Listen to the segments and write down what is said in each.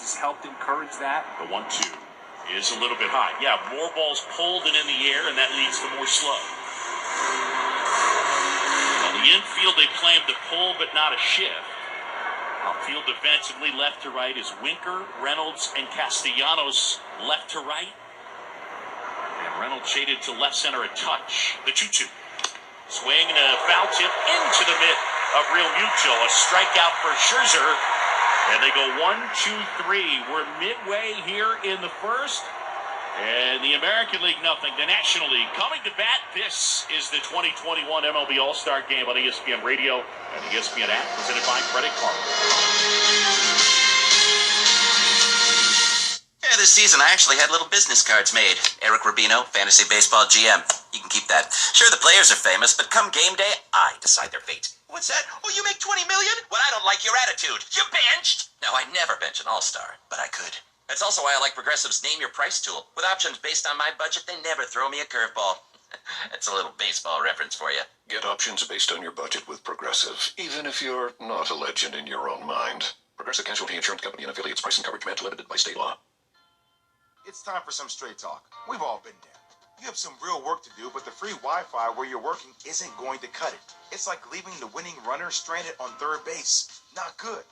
has helped encourage that. The 1-2 is a little bit high. Yeah, more balls pulled than in the air, and that leads to more slow. On the infield, they claim to pull, but not a shift. Outfield defensively, left to right, is Winker, Reynolds, and Castellanos left to right. And Reynolds shaded to left center a touch. The 2-2. Swing and a foul tip into the mitt of Real Mutual. A strikeout for Scherzer. And they go 1-2-3. We're midway here in the first. And the American League, nothing. The National League coming to bat. This is the 2021 MLB All-Star Game on ESPN Radio and the ESPN app, presented by Credit Card. Yeah, this season I actually had little business cards made. Eric Rubino, Fantasy Baseball GM. You can keep that. Sure, the players are famous, but come game day, I decide their fate. What's that? Oh, you make $20 million? Well, I don't like your attitude. You benched? No, I never bench an all-star, but I could. That's also why I like Progressive's Name Your Price tool. With options based on my budget, they never throw me a curveball. That's a little baseball reference for you. Get options based on your budget with Progressive, even if you're not a legend in your own mind. Progressive Casualty Insurance Company and affiliates. Price and coverage match limited by state law. It's time for some straight talk. We've all been there. You have some real work to do, but the free Wi-Fi where you're working isn't going to cut it. It's like leaving the winning runner stranded on third base. Not good.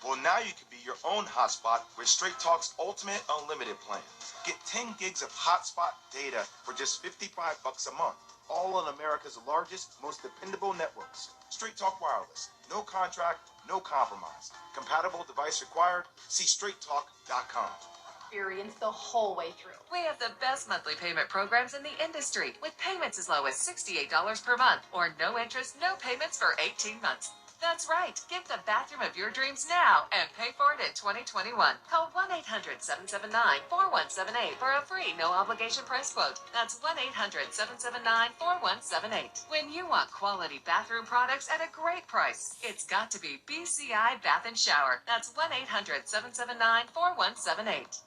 Well, now you can be your own hotspot with Straight Talk's Ultimate Unlimited plan. Get 10 gigs of hotspot data for just $55 a month. All on America's largest, most dependable networks. Straight Talk Wireless. No contract, no compromise. Compatible device required. See straighttalk.com. Experience the whole way through. We have the best monthly payment programs in the industry, with payments as low as $68 per month, or no interest, no payments for 18 months. That's right. Get the bathroom of your dreams now and pay for it in 2021. Call 1-800-779-4178 for a free no-obligation price quote. That's 1-800-779-4178. When you want quality bathroom products at a great price, it's got to be BCI Bath and Shower. That's 1-800-779-4178.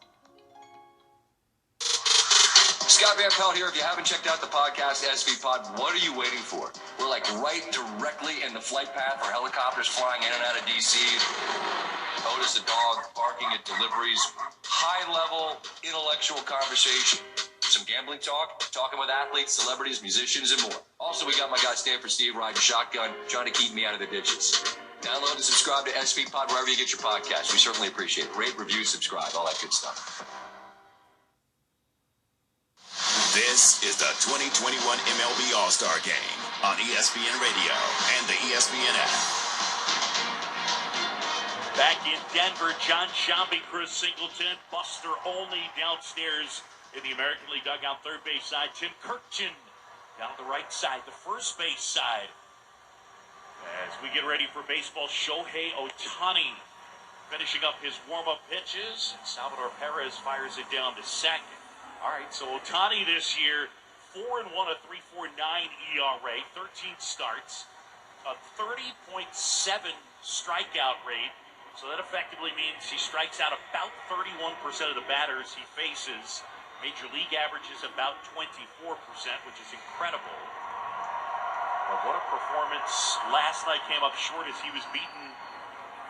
Scott Van Pelt here. If you haven't checked out the podcast, SV Pod, what are you waiting for? We're like right directly in the flight path for helicopters flying in and out of D.C. Otis the dog barking at deliveries. High-level intellectual conversation. Some gambling talk, talking with athletes, celebrities, musicians, and more. Also, we got my guy Stanford Steve riding shotgun, trying to keep me out of the ditches. Download and subscribe to SV Pod wherever you get your podcast. We certainly appreciate it. Rate, review, subscribe, all that good stuff. This is the 2021 MLB All-Star Game on ESPN Radio and the ESPN app. Back in Denver, John Shambi, Chris Singleton, Buster Olney downstairs in the American League dugout, third base side. Tim Kirkton down the right side, the first base side. As we get ready for baseball, Shohei Ohtani finishing up his warm-up pitches. And Salvador Perez fires it down to second. All right, so Ohtani this year, 4-1, a 3.49 ERA, 13 starts, a 30.7 strikeout rate. So that effectively means he strikes out about 31% of the batters he faces. Major league average is about 24%, which is incredible. But what a performance. Last night came up short as he was beaten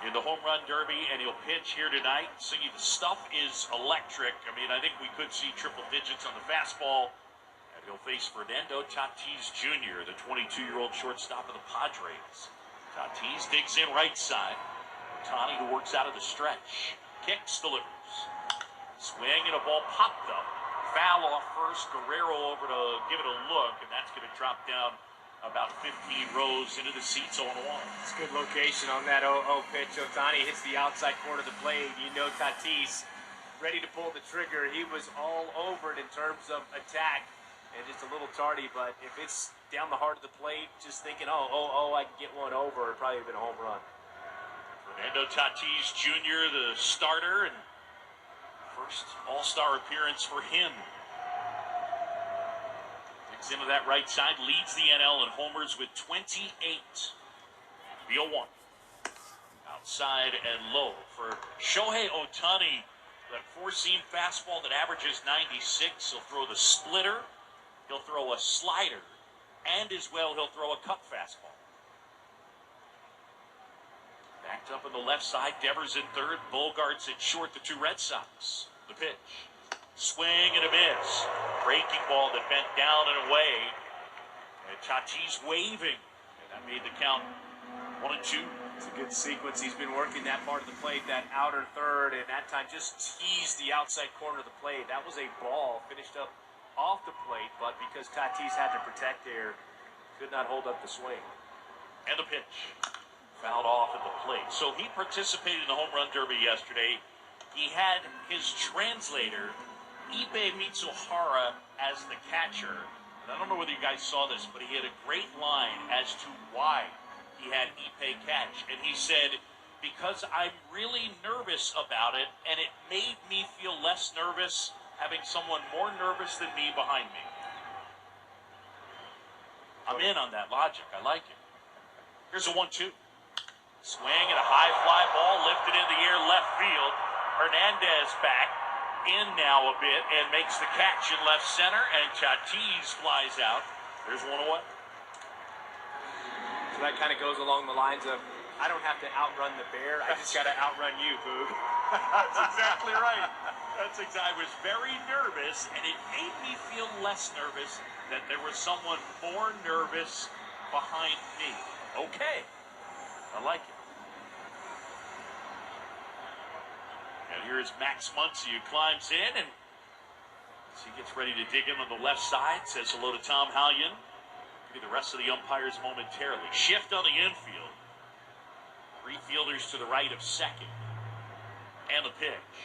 in the home run derby, and he'll pitch here tonight. Singing, the stuff is electric. I mean, I think we could see triple digits on the fastball. And he'll face Fernando Tatis Jr., the 22-year-old shortstop of the Padres. Tatis digs in right side. Ohtani, who works out of the stretch. Kicks, delivers. Swing and a ball popped up. Foul off first. Guerrero over to give it a look, and that's going to drop down about 15 rows into the seats 0-1. It's a good location on that 0-0 pitch. Ohtani hits the outside corner of the plate. You know Tatis ready to pull the trigger. He was all over it in terms of attack and just a little tardy, but if it's down the heart of the plate, just thinking, I can get one over, it probably would have been a home run. Fernando Tatis Jr., the starter, and first All-Star appearance for him. Into that right side, leads the NL in homers with 28. The 0-1. Outside and low for Shohei Ohtani. That four-seam fastball that averages 96. He'll throw the splitter. He'll throw a slider. And as well, he'll throw a cut fastball. Backed up on the left side. Devers in third. Bogarts at short, the two Red Sox. The pitch. Swing and a miss. Breaking ball that bent down and away. And Tatis waving. And that made the count 1-2. It's a good sequence. He's been working that part of the plate, that outer third, and that time just teased the outside corner of the plate. That was a ball finished up off the plate, but because Tatis had to protect there, could not hold up the swing. And the pitch. Fouled off at the plate. So he participated in the home run derby yesterday. He had his translator, Ippei Mitsuhara, as the catcher. And I don't know whether you guys saw this, but he had a great line as to why he had Ippei catch. And he said, because I'm really nervous about it, and it made me feel less nervous having someone more nervous than me behind me. I'm in on that logic. I like it. Here's a 1-2. Swing and a high fly ball lifted in the air left field. Hernandez back in now a bit and makes the catch in left center, and Tatis flies out. There's 1-1. So that kind of goes along the lines of, I don't have to outrun the bear, I just got to outrun you, Boog. That's exactly right. I was very nervous, and it made me feel less nervous that there was someone more nervous behind me. Okay. I like it. And here is Max Muncy, who climbs in, and as he gets ready to dig in on the left side, says hello to Tom Hallion. Give the rest of the umpires momentarily. Shift on the infield. Three fielders to the right of second. And the pitch.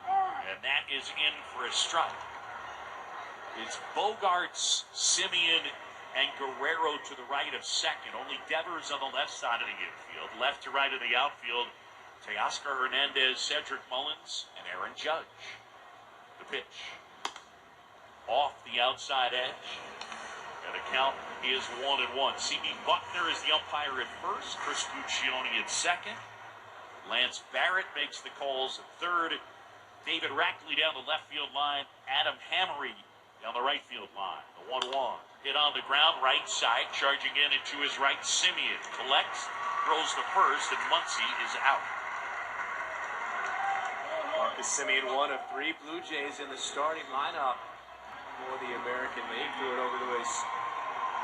And that is in for a strike. It's Bogarts, Simeon, and Guerrero to the right of second. Only Devers on the left side of the infield. Left to right of the outfield, Teoscar Hernandez, Cedric Mullins, and Aaron Judge. The pitch. Off the outside edge. And the count is 1-1. C.B. Buckner is the umpire at first. Chris Guccione at second. Lance Barrett makes the calls at third. David Rackley down the left field line. Adam Hammery down the right field line. The 1-1. Hit on the ground, right side. Charging in and to his right, Simeon. Collects, throws the first, and Muncy is out. Marcus Simeon, one of three Blue Jays in the starting lineup for the American League. Threw it over to his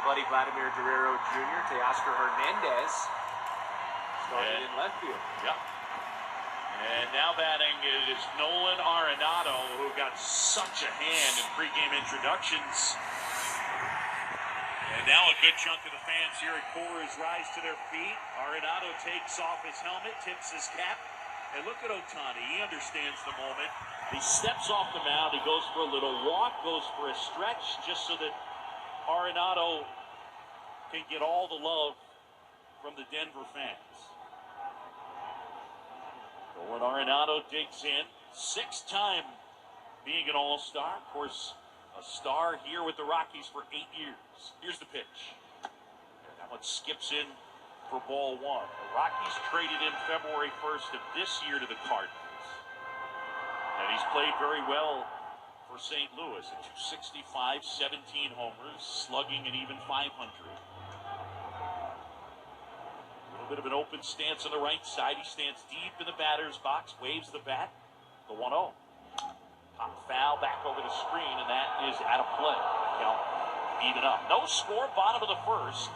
buddy Vladimir Guerrero Jr. Teoscar Hernandez started in left field. Yep. And now batting is Nolan Arenado, who got such a hand in pregame introductions. And now a good chunk of the fans here at Coors rise to their feet. Arenado takes off his helmet, tips his cap. And look at Ohtani. He understands the moment. He steps off the mound. He goes for a little walk, goes for a stretch, just so that Arenado can get all the love from the Denver fans. Nolan Arenado digs in. Sixth time being an all-star. Of course, a star here with the Rockies for 8 years. Here's the pitch. And that one skips in for ball one. The Rockies traded in February 1st of this year to the Cardinals. And he's played very well for St. Louis at 265, 17 homers, slugging an even 500. A little bit of an open stance on the right side. He stands deep in the batter's box, waves the bat. The 1-0. Pop foul back over the screen, and that is out of play. Count even up. No score, bottom of the first.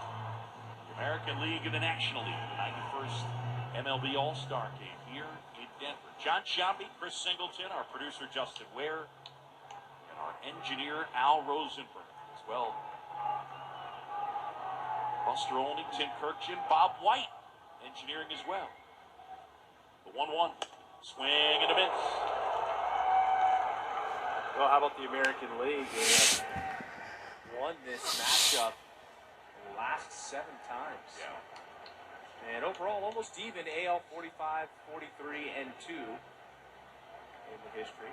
The American League and the National League. The 91st MLB All-Star Game here in Denver. John Shambi, Chris Singleton, our producer Justin Ware, and our engineer Al Rosenberg as well. Buster Olney, Tim Kirkjian, Bob White engineering as well. The 1-1. Swing and a miss. Well, how about the American League? They have won this matchup the last 7 times. Yeah. And overall, almost even. AL 45, 43, and 2 in the history.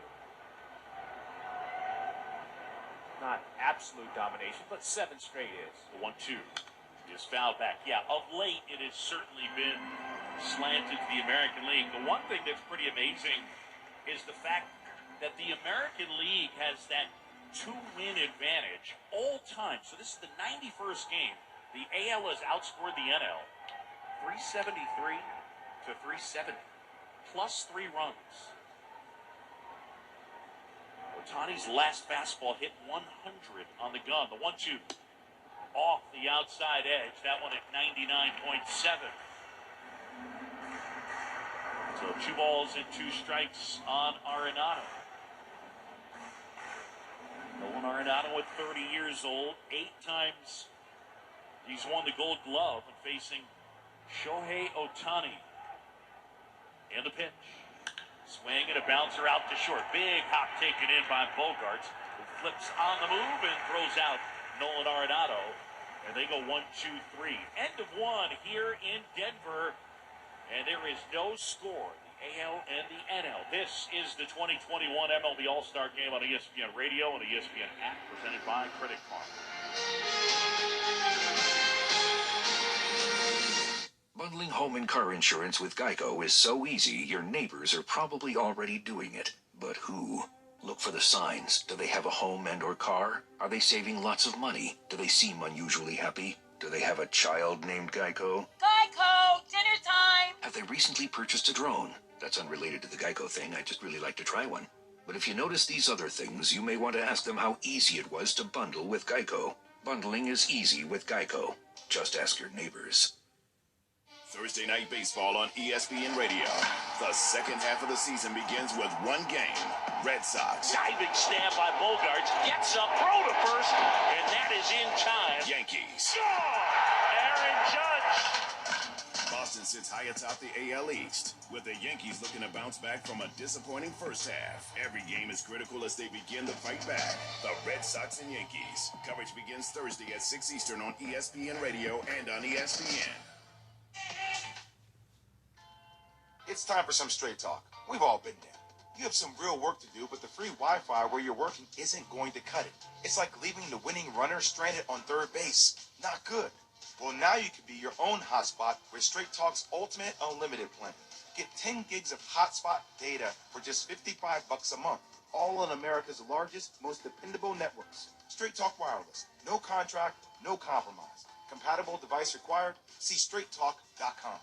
Not absolute domination, but 7 straight is. The 1-2 is fouled back. Yeah, of late, it has certainly been slanted to the American League. The one thing that's pretty amazing is the fact that the American League has that 2-win advantage all time. So this is the 91st game. The AL has outscored the NL 373 to 370, plus 3 runs. Ohtani's last fastball hit 100 on the gun. The 1-2 off the outside edge. That one at 99.7. So 2 balls and 2 strikes on Arenado. Nolan Arenado at 30 years old, 8 times he's won the Gold Glove and facing Shohei Ohtani. And the pitch. Swing and a bouncer out to short. Big hop taken in by Bogarts, who flips on the move and throws out Nolan Arenado. And they go 1-2-3. End of 1 here in Denver. And there is no score. The AL and the NL. This is the 2021 MLB All-Star Game on ESPN Radio and the ESPN app, presented by Credit Karma. Bundling home and car insurance with Geico is so easy, your neighbors are probably already doing it. But who? Look for the signs. Do they have a home and or car? Are they saving lots of money? Do they seem unusually happy? Do they have a child named Geico? Geico! Dinner time! Have they recently purchased a drone? That's unrelated to the Geico thing. I'd just really like to try one. But if you notice these other things, you may want to ask them how easy it was to bundle with Geico. Bundling is easy with Geico. Just ask your neighbors. Thursday Night Baseball on ESPN Radio. The second half of the season begins with one game. Red Sox. Diving stab by Bogarts. Gets up, throw to first, and that is in time. Yankees. Aaron Judge. Boston sits high atop the AL East, with the Yankees looking to bounce back from a disappointing first half. Every game is critical as they begin to fight back. The Red Sox and Yankees. Coverage begins Thursday at 6 Eastern on ESPN Radio and on ESPN. It's time for some straight talk. We've all been there. You have some real work to do, but the free Wi-Fi where you're working isn't going to cut it. It's like leaving the winning runner stranded on third base. Not good. Well, now you can be your own hotspot with Straight Talk's Ultimate Unlimited plan. Get 10 gigs of hotspot data for just $55 a month. All on America's largest, most dependable networks. Straight Talk Wireless. No contract, no compromise. Compatible device required? See straighttalk.com.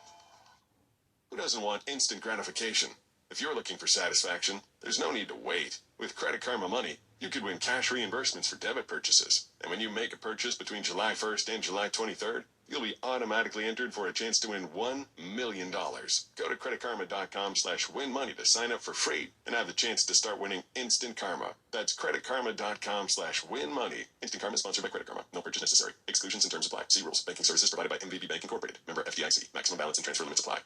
Who doesn't want instant gratification? If you're looking for satisfaction, there's no need to wait. With Credit Karma Money, you could win cash reimbursements for debit purchases. And when you make a purchase between July 1st and July 23rd, you'll be automatically entered for a chance to win $1 million. Go to creditkarma.com/winmoney to sign up for free and have the chance to start winning instant karma. That's creditkarma.com/winmoney. Instant Karma is sponsored by Credit Karma. No purchase necessary. Exclusions and terms apply. See rules. Banking services provided by MVB Bank Incorporated. Member FDIC. Maximum balance and transfer limits apply.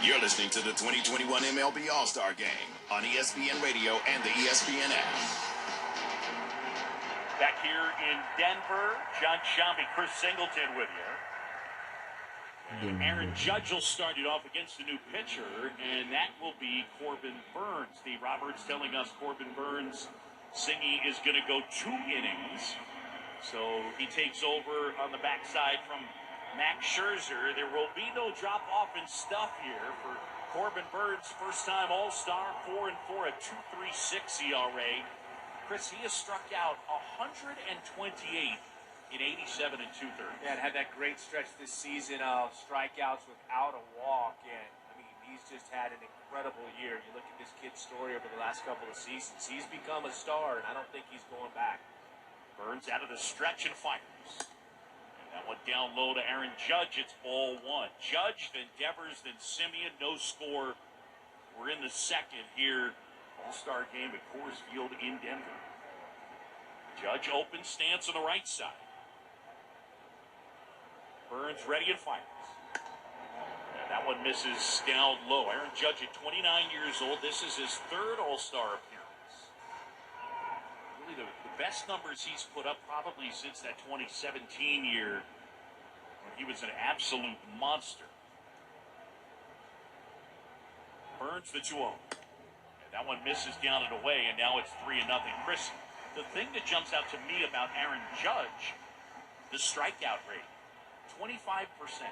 You're listening to the 2021 MLB All-Star Game on ESPN Radio and the ESPN app. Back here in Denver, John Shambi, Chris Singleton with you. And Aaron Judge will start it off against a new pitcher, and that will be Corbin Burns. Steve Roberts telling us Corbin Burns' Singy is going to go 2 innings. So he takes over on the backside from Max Scherzer. There will be no drop-off in stuff here for Corbin Burns, first-time All-Star, 4-4, a 2.36 ERA. Chris, he has struck out 128 in 87 and 2/3. Yeah, and had that great stretch this season of strikeouts without a walk. And, I mean, he's just had an incredible year. You look at this kid's story over the last couple of seasons. He's become a star, and I don't think he's going back. Burns out of the stretch and fires. That one down low to Aaron Judge. It's ball 1. Judge, then Devers, then Simeon. No score. We're in the second here. All-Star game at Coors Field in Denver. Judge open stance on the right side. Burns ready and fires. And that one misses down low. Aaron Judge at 29 years old. This is his 3rd All-Star appearance. Really the best numbers he's put up probably since that 2017 year when he was an absolute monster. Burns the 2-0. And that one misses down and away, and now it's 3-0. Chris, the thing that jumps out to me about Aaron Judge, the strikeout rate, 25%.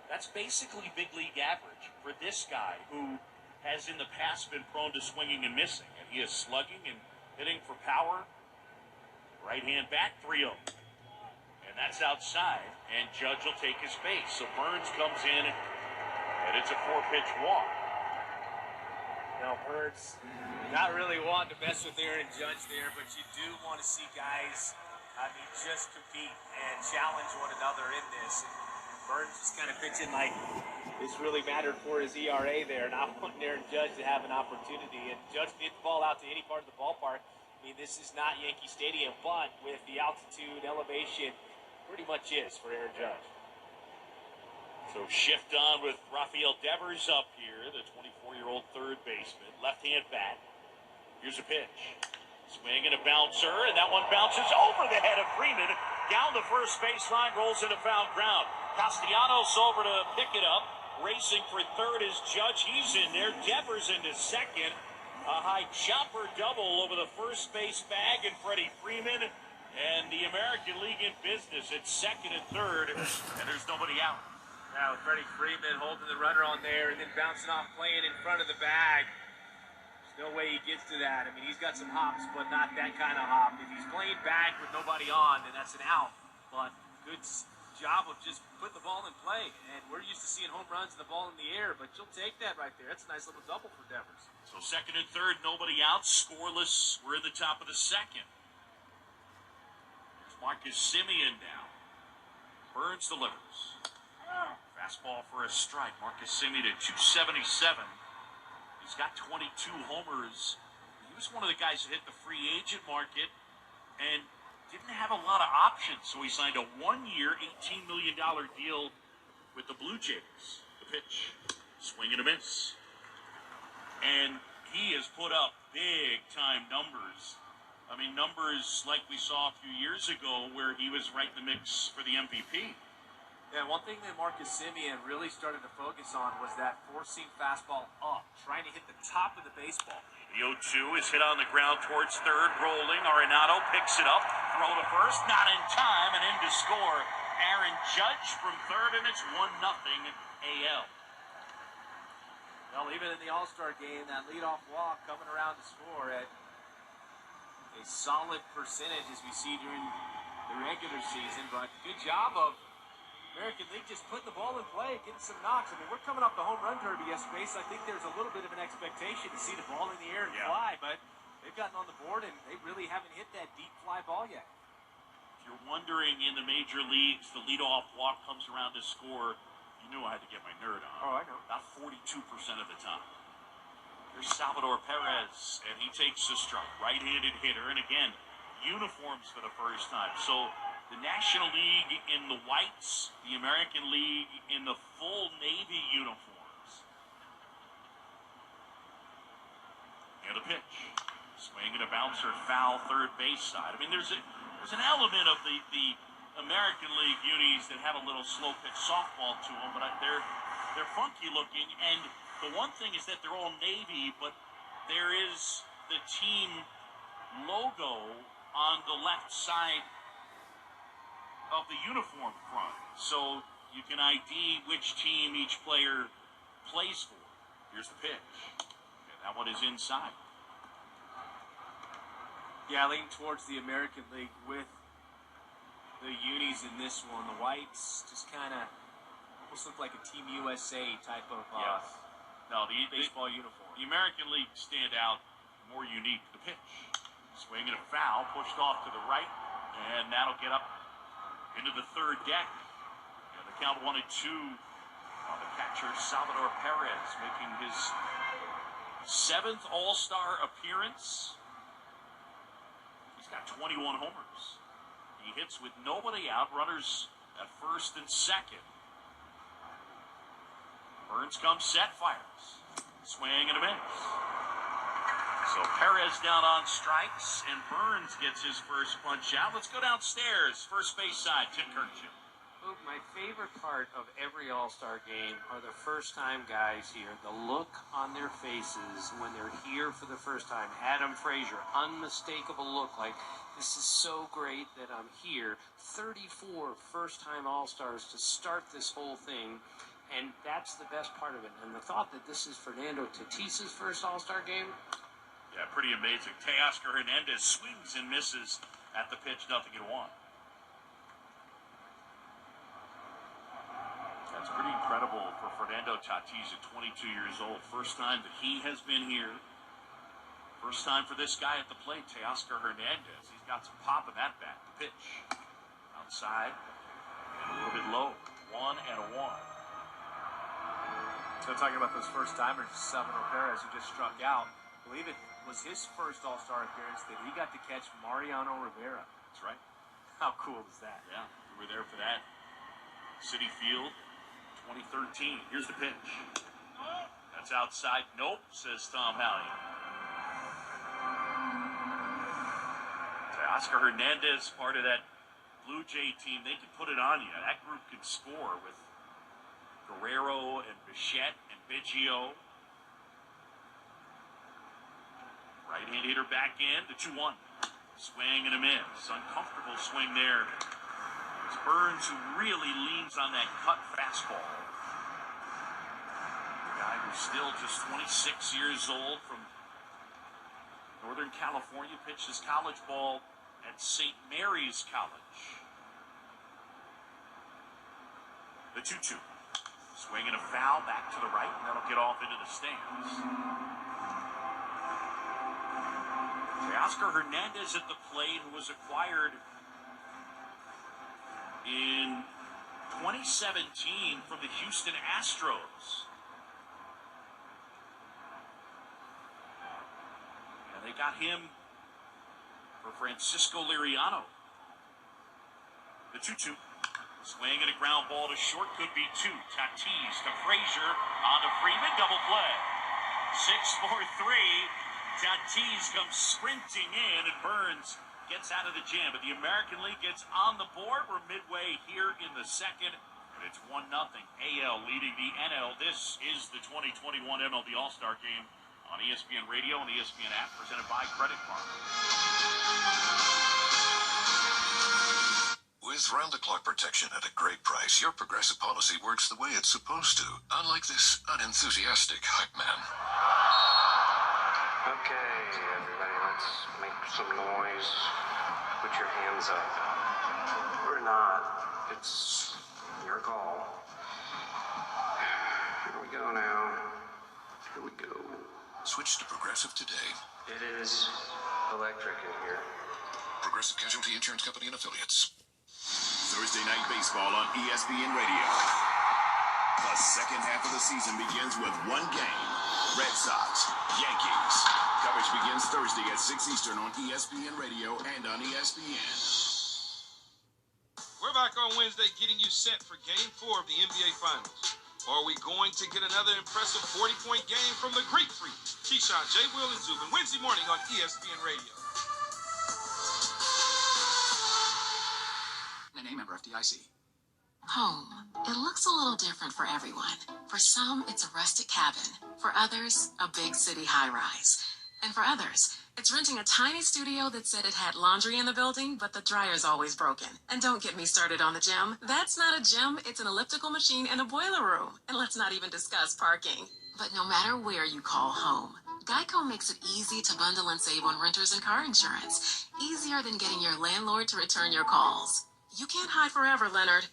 That's basically big league average for this guy who has in the past been prone to swinging and missing. And he is slugging and hitting for power. Right hand back, 3-0. And that's outside, and Judge will take his base. So Burns comes in And it's a 4-pitch walk. Now, Burns not really wanting to mess with Aaron Judge there, but you do want to see guys, just compete and challenge one another in this. And Burns is kind of pitching like this really mattered for his ERA there, not wanting Aaron Judge to have an opportunity. And Judge can hit the ball out to any part of the ballpark. I mean, this is not Yankee Stadium, but with the altitude, elevation, pretty much is for Aaron Judge. So shift on with Rafael Devers up here, the 24-year-old third baseman, left-hand bat. Here's a pitch. Swing and a bouncer, and that one bounces over the head of Freeman. Down the first baseline, rolls into foul ground. Castellanos over to pick it up. Racing for third is Judge. He's in there. Devers into second. A high chopper double over the first base bag and Freddie Freeman. And the American League in business at second and third. And there's nobody out. Now with Freddie Freeman holding the runner on there and then bouncing off, playing in front of the bag. There's no way he gets to that. I mean, he's got some hops, but not that kind of hop. If he's playing back with nobody on, then that's an out. But good job of just putting the ball in play. And we're used to seeing home runs and the ball in the air, but you'll take that right there. That's a nice little double for Devers. So second and third, nobody out, scoreless. We're in the top of the second. There's Marcus Semien now. Burns delivers. Fastball for a strike. Marcus Semien at 277. He's got 22 homers. He was one of the guys that hit the free agent market and didn't have a lot of options, so he signed a 1-year, $18 million deal with the Blue Jays. The pitch, swing and a miss. And he has put up big-time numbers. I mean, numbers like we saw a few years ago where he was right in the mix for the MVP. Yeah, one thing that Marcus Semien really started to focus on was that four-seam fastball up, trying to hit the top of the baseball. The 0-2 is hit on the ground towards third, rolling. Arenado picks it up, throw to first, not in time, and in to score. Aaron Judge from third, and it's 1-0 AL. Well, even in the All-Star game, that leadoff walk coming around to score at a solid percentage as we see during the regular season, but good job of American League just putting the ball in play, getting some knocks. I mean, we're coming off the home run derby yesterday, so I think there's a little bit of an expectation to see the ball in the air and fly, but they've gotten on the board and they really haven't hit that deep fly ball yet. If you're wondering, in the major leagues, the leadoff walk comes around to score, you knew I had to get my nerd on. Oh, I know. About 42% of the time. There's Salvador Perez, and he takes a strike. Right-handed hitter, and again, uniforms for the first time. So the National League in the whites, the American League in the full Navy uniforms. And a pitch. Swing and a bouncer, foul, third base side. I mean, there's an element of the American League unis that have a little slow pitch softball to them, but they're funky looking. And the one thing is that they're all Navy, but there is the team logo on the left side of the uniform front, so you can ID which team each player plays for. Here's the pitch. And that one is inside. Yeah, I lean towards the American League with the unis in this one. The whites just kind of almost look like a Team USA type of No, the baseball uniform. The American League stand out, more unique. The pitch. Swing and a foul, pushed off to the right, and that'll get up into the third deck. And the count 1-2 on the catcher, Salvador Perez, making his 7th All-Star appearance. He's got 21 homers. He hits with nobody out, runners at first and second. Burns comes set, fires. Swing and a miss. So Perez down on strikes, and Burns gets his first punch out. Let's go downstairs. First base side, Tim Kirkjian. My favorite part of every All-Star game are the first-time guys here. The look on their faces when they're here for the first time. Adam Frazier, unmistakable look like, this is so great that I'm here. 34 first-time All-Stars to start this whole thing. And that's the best part of it. And the thought that this is Fernando Tatis's first All-Star game. Yeah, pretty amazing. Teoscar Hernandez swings and misses at the pitch, 0-1. That's pretty incredible for Fernando Tatis at 22 years old. First time that he has been here. First time for this guy at the plate, Teoscar Hernandez. He's got some pop in that bat. The pitch. Outside. And a little bit low. 1-1. So talking about those first timers, Salvador Perez, who just struck out. I believe it was his first All-Star appearance that he got to catch Mariano Rivera. That's right. How cool is that? Yeah, we were there for that. City Field, 2013. Here's the pitch. That's outside. Nope, says Tom Halley. Oscar Hernandez, part of that Blue Jay team, they could put it on you. That group could score with Guerrero and Bichette and Biggio. Right-hand hitter back in, the 2-1. Swing and a miss. Uncomfortable swing there. It's Burns who really leans on that cut fastball. The guy who's still just 26 years old from Northern California, pitched his college ball at St. Mary's College. The 2-2. Swing and a foul back to the right, and that'll get off into the stands. Oscar Hernandez at the plate, who was acquired in 2017 from the Houston Astros. And they got him for Francisco Liriano. The 2-2. Swing and a ground ball to short, could be two. Tatis to Frazier, on to Freeman, double play. 6-4-3. Tatis comes sprinting in, and Burns gets out of the jam. But the American League gets on the board. We're midway here in the second, and it's 1-0. AL leading the NL. This is the 2021 MLB All-Star Game on ESPN Radio and ESPN app, presented by Credit Karma. With round-the-clock protection at a great price, your Progressive policy works the way it's supposed to, unlike this unenthusiastic hype man. Okay, everybody, let's make some noise. Put your hands up. Or not. It's your call. Here we go now. Here we go. Switch to Progressive today. It is electric in here. Progressive Casualty Insurance Company and Affiliates. Thursday Night Baseball on ESPN Radio. The second half of the season begins with one game. Red Sox, Yankees. Coverage begins Thursday at 6 Eastern on ESPN Radio and on ESPN. We're back on Wednesday getting you set for Game 4 of the NBA Finals. Are we going to get another impressive 40-point game from the Greek Freak? Keyshawn, J. Will, and Zubin, Wednesday morning on ESPN Radio. A member of FDIC. Home. It looks a little different for everyone. For some, it's a rustic cabin. For others, a big city high-rise. And for others, it's renting a tiny studio that said it had laundry in the building, but the dryer's always broken. And don't get me started on the gym. That's not a gym, it's an elliptical machine and a boiler room. And let's not even discuss parking. But no matter where you call home, Geico makes it easy to bundle and save on renters and car insurance. Easier than getting your landlord to return your calls. You can't hide forever, Leonard.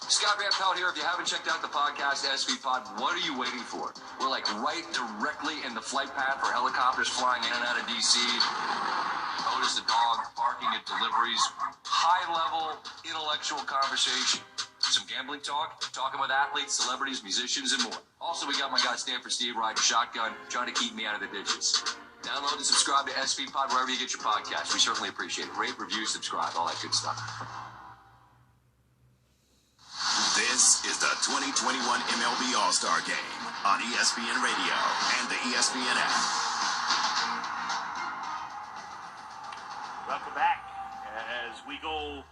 Scott Van Pelt here. If you haven't checked out the podcast, SV Pod, what are you waiting for? We're like right directly in the flight path for helicopters flying in and out of D.C. Otis the dog, barking at deliveries. High-level intellectual conversation. Some gambling talk, talking with athletes, celebrities, musicians, and more. Also, we got my guy Stanford Steve riding shotgun, trying to keep me out of the ditches. Download and subscribe to SV Pod wherever you get your podcast. We certainly appreciate it. Rate, review, subscribe, all that good stuff. This is the 2021 MLB All-Star Game on ESPN Radio and the ESPN app. Welcome back as we go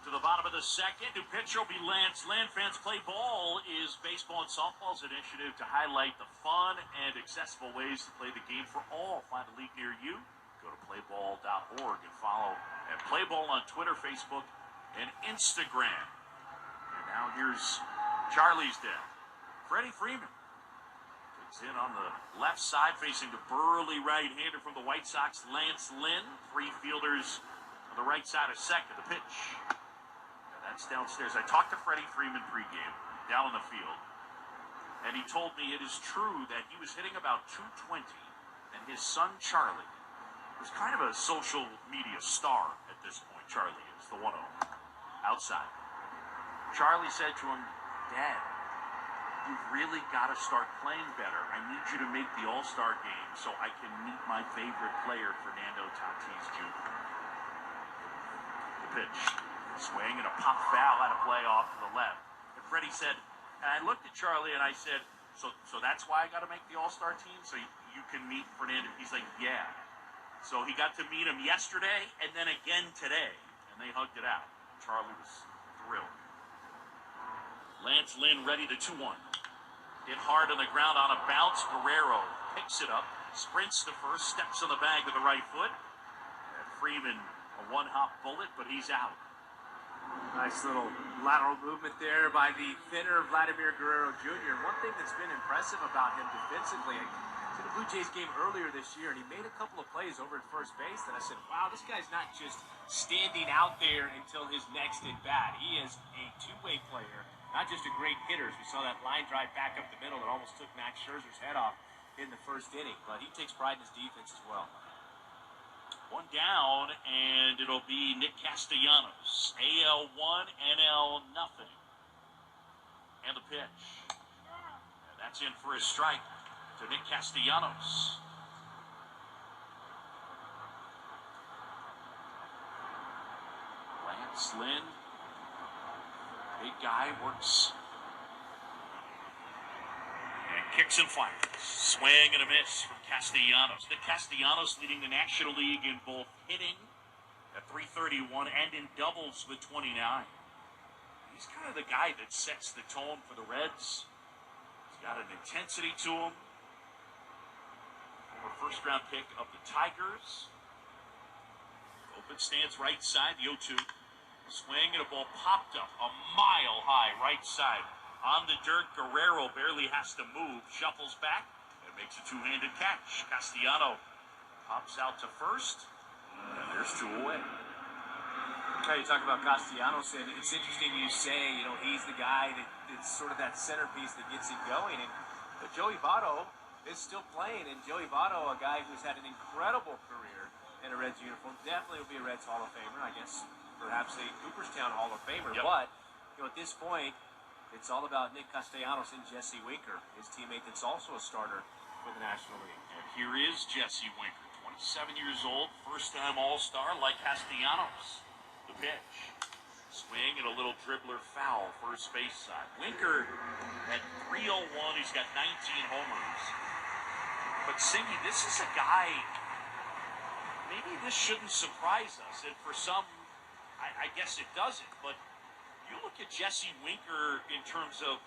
to the bottom of the second. New pitcher will be Lance Lynn. Fans Play Ball is baseball and softball's initiative to highlight the fun and accessible ways to play the game for all. Find a league near you. Go to playball.org and follow at Playball on Twitter, Facebook, and Instagram. And now here's Charlie's Den. Freddie Freeman takes in on the left side, facing the burly right-hander from the White Sox, Lance Lynn. Three fielders on the right side of second. The pitch. That's downstairs. I talked to Freddie Freeman pregame. down on the field. And he told me it is true that he was hitting about 220, and his son Charlie was kind of a social media star at this point. Charlie is the 1-0 outside. Charlie said to him, "Dad, you've really got to start playing better. I need you to make the All-Star game so I can meet my favorite player, Fernando Tatis Jr." The pitch, swing, and a pop foul out of play off to the left. And Freddie said, and I looked at Charlie and I said, so that's why I got to make the All-Star team, so you can meet Fernando. He's like, yeah. So he got to meet him yesterday and then again today, and they hugged it out. Charlie was thrilled. Lance Lynn ready to 2-1. Hit hard on the ground on a bounce. Guerrero picks it up, sprints to first, steps on the bag with the right foot. And Freeman, a one-hop bullet, but he's out. Nice little lateral movement there by the thinner Vladimir Guerrero Jr. And one thing that's been impressive about him defensively, I was in the Blue Jays game earlier this year, and he made a couple of plays over at first base that I said, wow, this guy's not just standing out there until his next at-bat. He is a two-way player, not just a great hitter. We saw that line drive back up the middle that almost took Max Scherzer's head off in the first inning, but he takes pride in his defense as well. One down, and it'll be Nick Castellanos. AL 1, NL nothing. And the pitch. And that's in for a strike to Nick Castellanos. Lance Lynn, big guy, works. And kicks and fires. Swing and a miss from Castellanos. Nick Castellanos leading the National League in both hitting at .331 and in doubles with 29. He's kind of the guy that sets the tone for the Reds. He's got an intensity to him. Former first-round pick of the Tigers. Open stance right side, the 0-2. Swing and a ball popped up a mile high right side. On the dirt, Guerrero barely has to move, shuffles back, and makes a two-handed catch. Castellano pops out to first, and there's 2 away. You talk about Castellanos, and it's interesting you say, he's the guy that's sort of that centerpiece that gets it going. But Joey Votto is still playing, and Joey Votto, a guy who's had an incredible career in a Reds uniform, definitely will be a Reds Hall of Famer. I guess perhaps a Cooperstown Hall of Famer. Yep. But at this point, it's all about Nick Castellanos and Jesse Winker, his teammate that's also a starter for the National League. And here is Jesse Winker, 27 years old, first-time All-Star like Castellanos. The pitch. Swing and a little dribbler foul, first base side. Winker at .301, he's got 19 homers. But Singy, this is a guy, maybe this shouldn't surprise us, and for some, I guess it doesn't, but you look at Jesse Winker in terms of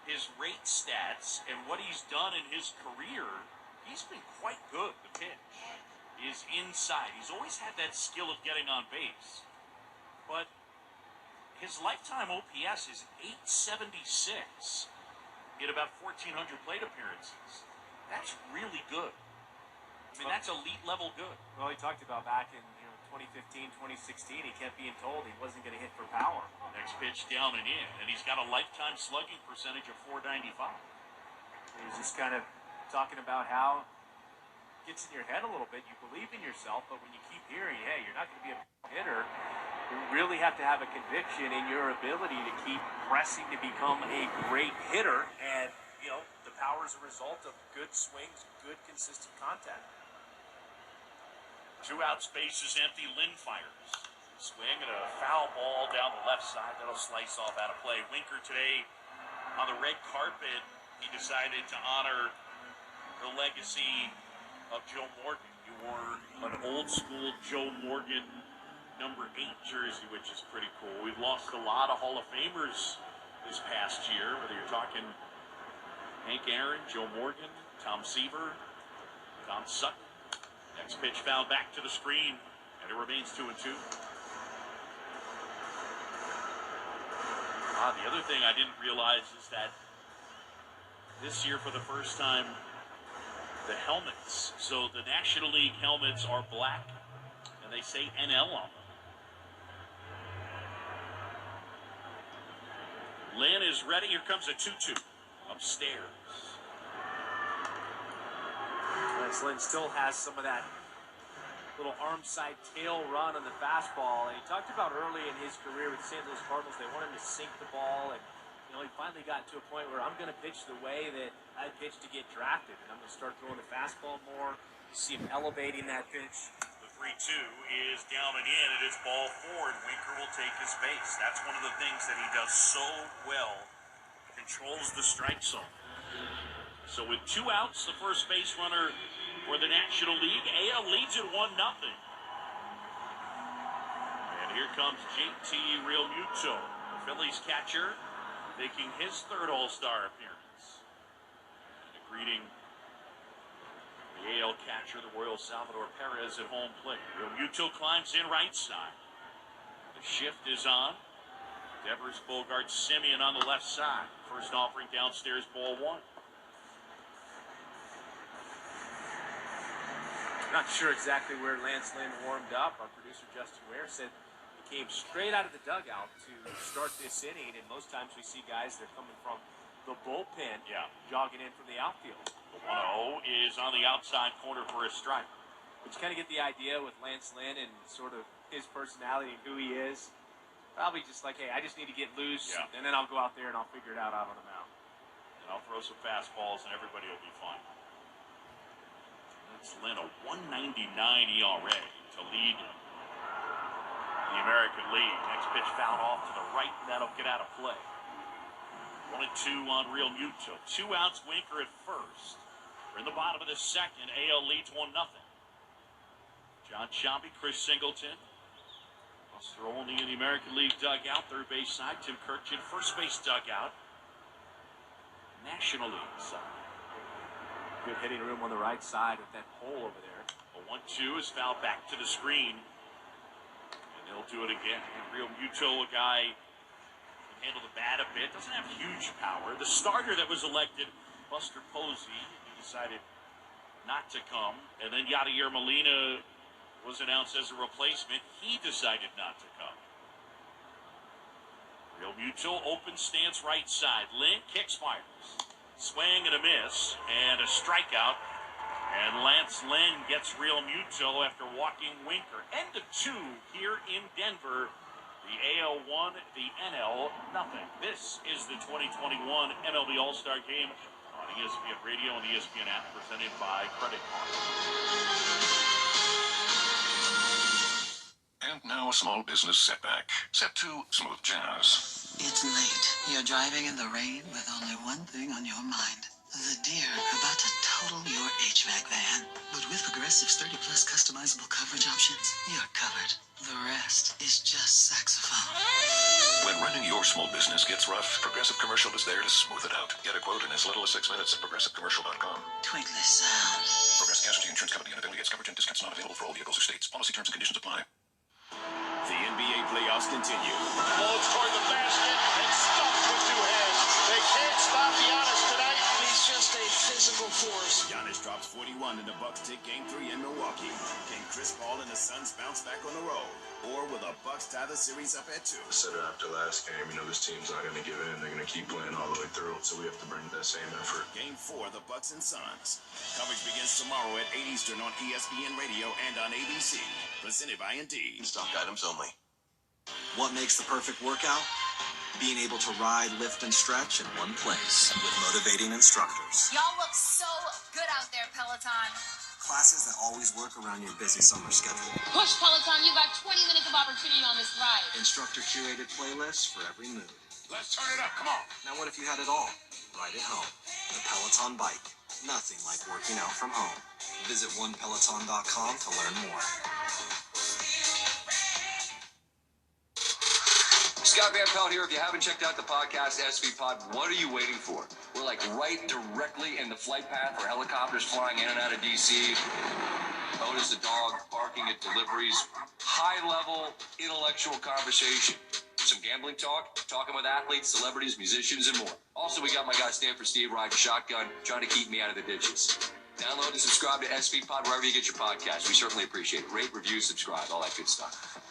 his rate stats and what he's done in his career, he's been quite good. The pitch is inside. He's always had that skill of getting on base. But his lifetime OPS is .876 in about 1,400 plate appearances. That's really good. I mean, that's elite level good. Well, he talked about back in 2015, 2016, he kept being told he wasn't going to hit for power. Next pitch down and in, and he's got a lifetime slugging percentage of .495. He was just kind of talking about how it gets in your head a little bit. You believe in yourself, but when you keep hearing, hey, you're not going to be a hitter, you really have to have a conviction in your ability to keep pressing to become a great hitter. And, the power is a result of good swings, good consistent contact. 2 outs, base is empty. Lynn fires. Swing and a foul ball down the left side. That'll slice off out of play. Winker today on the red carpet, he decided to honor the legacy of Joe Morgan. He wore an old school Joe Morgan number 8 jersey, which is pretty cool. We've lost a lot of Hall of Famers this past year, whether you're talking Hank Aaron, Joe Morgan, Tom Seaver, Tom Sutton. Next pitch fouled back to the screen, and it remains 2-2. The other thing I didn't realize is that this year, for the first time, the helmets. So the National League helmets are black, and they say NL on them. Lynn is ready. Here comes a 2-2 upstairs. Lance Lynn still has some of that little arm side tail run on the fastball. And he talked about early in his career with the St. Louis Cardinals, they want him to sink the ball. And, he finally got to a point where I'm going to pitch the way that I pitched to get drafted. And I'm going to start throwing the fastball more. You see him elevating that pitch. The 3-2 is down and in. It is ball 4, and Winker will take his base. That's one of the things that he does so well. Controls the strike zone. So with 2 outs, the first base runner for the National League. AL leads it 1-0. And here comes JT Realmuto, the Phillies catcher, making his 3rd All-Star appearance. And greeting the AL catcher, the Royal Salvador Perez, at home plate. Realmuto climbs in right side. The shift is on. Devers, Bogart, Simeon on the left side. First offering downstairs, ball 1. Not sure exactly where Lance Lynn warmed up. Our producer Justin Ware said he came straight out of the dugout to start this inning, and most times we see guys that are coming from the bullpen jogging in from the outfield. The 1-0 is on the outside corner for a strike. But you kind of get the idea with Lance Lynn and sort of his personality and who he is. Probably just like, hey, I just need to get loose, and then I'll go out there and I'll figure it out on the mound. And I'll throw some fastballs and everybody will be fine. That's Lynn, a 1.99 ERA to lead the American League. Next pitch fouled off to the right, and that'll get out of play. 1-2 on Realmuto. 2 outs, Winker at first. We're in the bottom of the second. AL leads 1-0. John Shambi, Chris Singleton. Buster Olney in the American League dugout. 3rd base side, Tim Kirkjian. 1st base dugout. National League side. Good hitting room on the right side with that hole over there. A 1-2 is fouled back to the screen. And they'll do it again. Realmuto, a guy can handle the bat a bit. Doesn't have huge power. The starter that was elected, Buster Posey, he decided not to come. And then Yadier Molina was announced as a replacement. He decided not to come. Realmuto, open stance right side. Lynn kicks, fires. Swing and a miss, and a strikeout. And Lance Lynn gets Realmuto after walking Winker. End of 2 here in Denver. The AL 1, the NL nothing. This is the 2021 MLB All-Star Game on ESPN Radio and the ESPN app, presented by Credit Card. And now a small business setback. Set to smooth jazz. It's late. You're driving in the rain with only one thing on your mind. The deer about to total your HVAC van. But with Progressive's 30-plus customizable coverage options, you're covered. The rest is just saxophone. When running your small business gets rough, Progressive Commercial is there to smooth it out. Get a quote in as little as 6 minutes at progressivecommercial.com. Twinkly sound. Progressive Casualty Insurance Company and affiliates. Coverage and discounts not available for all vehicles or states. Policy terms and conditions apply. The NBA playoffs continue. Folds toward the basket and stuffed with 2 hands. They can't stop Giannis tonight. He's just a physical force. Giannis drops 41 and the Bucks take Game 3 in Milwaukee. Can Chris Paul and the Suns bounce back on the road? Or will the Bucks tie the series up at 2? I said it after last game, this team's not going to give in. They're going to keep playing all the way through. So we have to bring that same effort. Game 4, the Bucks and Suns. Coverage begins tomorrow at 8 Eastern on ESPN Radio and on ABC. Presented by Indeed. Stock items only. What makes the perfect workout? Being able to ride, lift, and stretch in one place with motivating instructors. Y'all look so good out there, Peloton. Classes that always work around your busy summer schedule. Push, Peloton. You got 20 minutes of opportunity on this ride. Instructor-curated playlists for every mood. Let's turn it up. Come on. Now what if you had it all? Right at home. The Peloton bike. Nothing like working out from home. Visit onepeloton.com to learn more. Scott Van Pelt here. If you haven't checked out the podcast SV Pod, what are you waiting for? We're like right directly in the flight path for helicopters flying in and out of DC. Otis the dog barking at deliveries. High-level intellectual conversation. Some gambling talk, talking with athletes, celebrities, musicians, and more. Also, we got my guy Stanford Steve riding shotgun, trying to keep me out of the ditches. Download and subscribe to SV Pod wherever you get your podcast. We certainly appreciate it. Rate, review, subscribe, all that good stuff.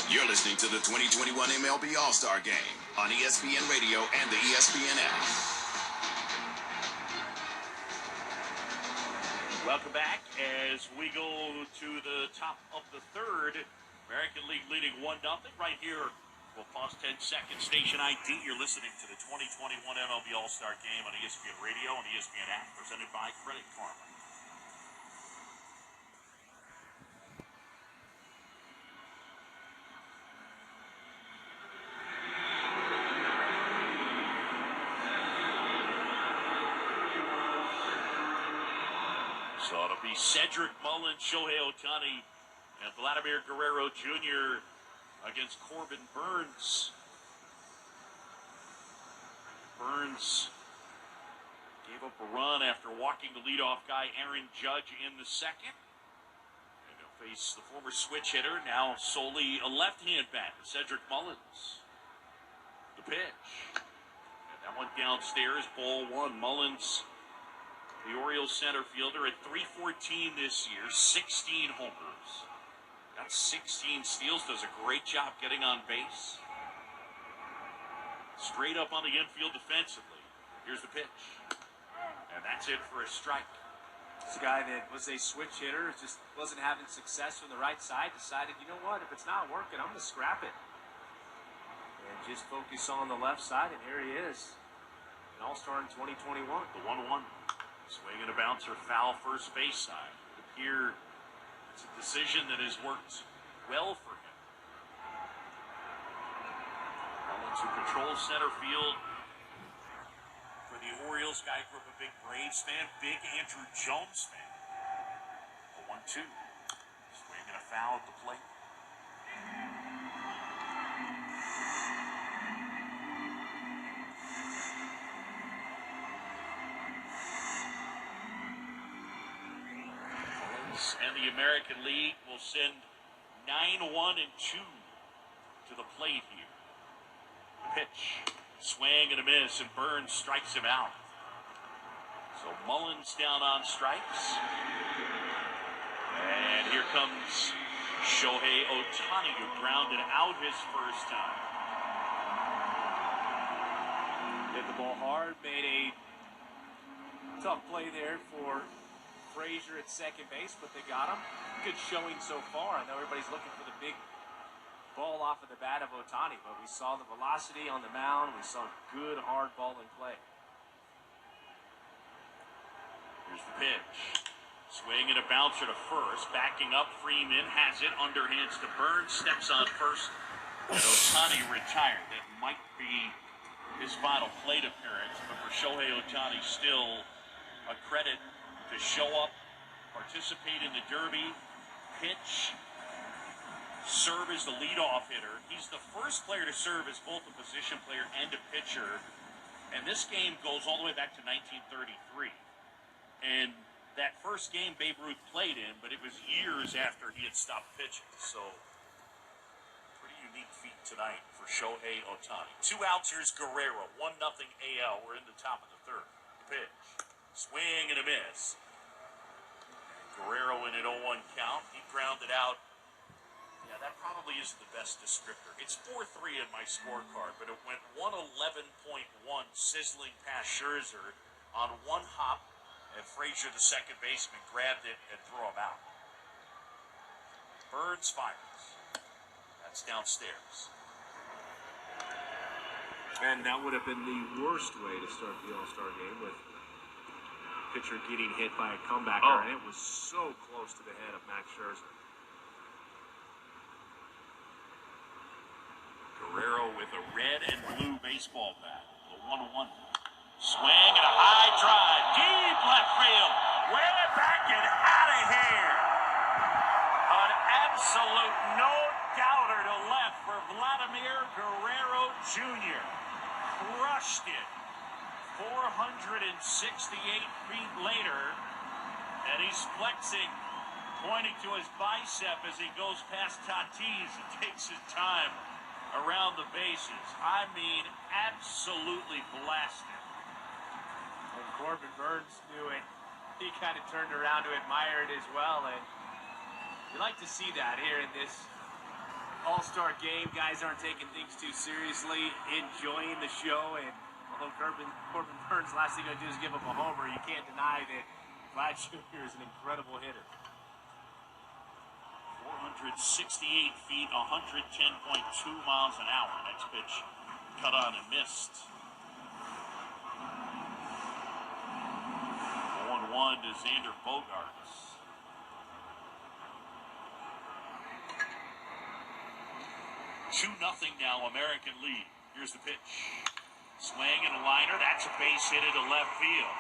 You're listening to the 2021 MLB All-Star Game on ESPN Radio and the ESPN app. Welcome back as we go to the top of the third. American League leading 1-0 right here. We'll pause 10 seconds. Station ID. You're listening to the 2021 MLB All-Star Game on ESPN Radio and ESPN app, presented by Credit Karma. So it'll be Cedric Mullins, Shohei Ohtani, and Vladimir Guerrero Jr. against Corbin Burnes. Burnes gave up a run after walking the leadoff guy, Aaron Judge, in the second. And he'll face the former switch hitter, now solely a left-hand bat, Cedric Mullins. The pitch. And that one downstairs, ball one. Mullins, the Orioles center fielder, at .314 this year, 16 homers. Got 16 steals, does a great job getting on base. Straight up on the infield defensively. Here's the pitch. And that's it for a strike. This guy that was a switch hitter, just wasn't having success from the right side, decided, you know what, if it's not working, I'm going to scrap it. And just focus on the left side, and here he is. An All-Star in 2021. The 1-1. Swing and a bouncer, foul first base side. It would appear it's a decision that has worked well for him. Mullins, who controls center field for the Orioles. Guy grew up a big Braves fan, big Andrew Jones fan. The 1-2. Swing and a foul at the plate. And the American League will send 9-1 and 2 to the plate here. The pitch, swing and a miss, and Burnes strikes him out. So Mullins down on strikes. And here comes Shohei Ohtani, who grounded out his first time. Hit the ball hard, made a tough play there for Frazier at second base, but they got him. Good showing so far. I know everybody's looking for the big ball off of the bat of Ohtani, but we saw the velocity on the mound. We saw good hard ball in play. Here's the pitch. Swing and a bouncer to first. Backing up, Freeman has it. Underhands to Burnes. Steps on first. And Ohtani retired. That might be his final plate appearance, but for Shohei Ohtani, still a credit to show up, participate in the Derby, pitch, serve as the leadoff hitter. He's the first player to serve as both a position player and a pitcher. And this game goes all the way back to 1933. And that first game Babe Ruth played in, but it was years after he had stopped pitching. So, pretty unique feat tonight for Shohei Ohtani. 2 outs, here's Guerrero. 1-0 AL. We're in the top of the third. Pitch. Swing and a miss. Guerrero in an 0-1 count. He grounded out. Yeah, that probably isn't the best descriptor. It's 4-3 in my scorecard, but it went 111.1, sizzling past Scherzer on one hop, and Frazier, the second baseman, grabbed it and threw him out. Burnes fires. That's downstairs. And that would have been the worst way to start the All-Star game, with pitcher getting hit by a comebacker, and it was so close to the head of Max Scherzer. Guerrero with a red and blue baseball bat. The 1-1. Swing and a high drive. Deep left field. Way back and out of here. An absolute no-doubter to left for Vladimir Guerrero Jr. Crushed it. 468 feet later, and he's flexing, pointing to his bicep as he goes past Tatis and takes his time around the bases. I mean, absolutely blasted. And Corbin Burnes knew it. He kind of turned around to admire it as well, and you like to see that here in this All-Star game. Guys aren't taking things too seriously, enjoying the show. And although Corbin Burns, last thing I do is give him a homer, you can't deny that Vlad Jr. is an incredible hitter. 468 feet, 110.2 miles an hour. Next pitch cut on and missed. 0-1 to Xander Bogaerts. 2-0 now, American lead. Here's the pitch. Swing and a liner. That's a base hit into left field.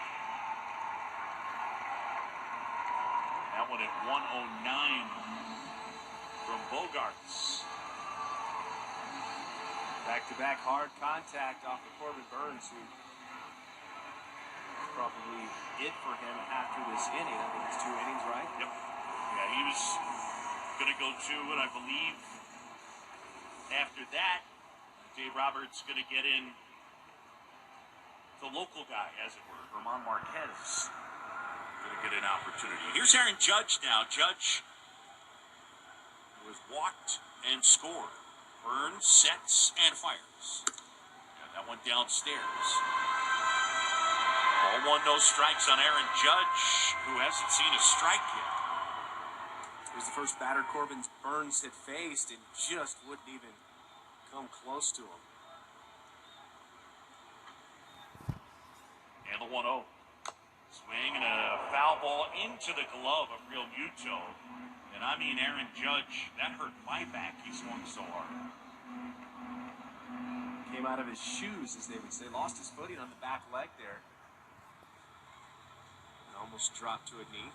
That one at 109 from Bogaerts. Back-to-back hard contact off of Corbin Burns, who is probably it for him after this inning. I think it's 2 innings, right? Yep. Yeah, he was going to go 2, and I believe after that, Dave Roberts going to get in the local guy, as it were, Ramon Marquez. Going to get an opportunity. Here's Aaron Judge now. Judge was walked and scored. Burns sets and fires. And that went downstairs. Ball 1, no strikes on Aaron Judge, who hasn't seen a strike yet. It was the first batter Corbin Burns had faced and just wouldn't even come close to him. And the 1-0. Swing and a foul ball into the glove of Real Muto. And I mean Aaron Judge, that hurt my back. He swung so hard. Came out of his shoes, as they would say. Lost his footing on the back leg there. And almost dropped to a knee.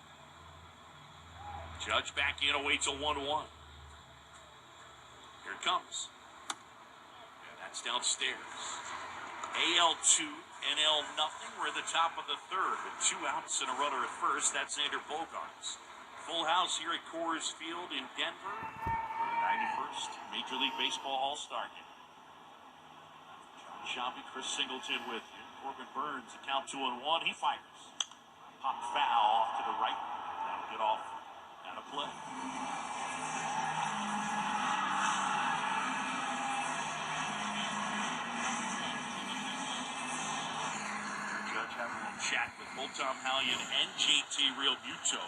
Judge back in, awaits a 1-1. Here it comes. And that's downstairs. AL2, NL nothing. We're at the top of the third with 2 outs and a runner at first. That's Xander Bogaerts. Full house here at Coors Field in Denver for the 91st Major League Baseball All-Star Game. John Shambi, Chris Singleton with you. Corbin Burns, the count 2-1. He fires. Pop foul off to the right. That'll get off out of play. Judge having a little chat with both Tom Hallion and JT Real Muto.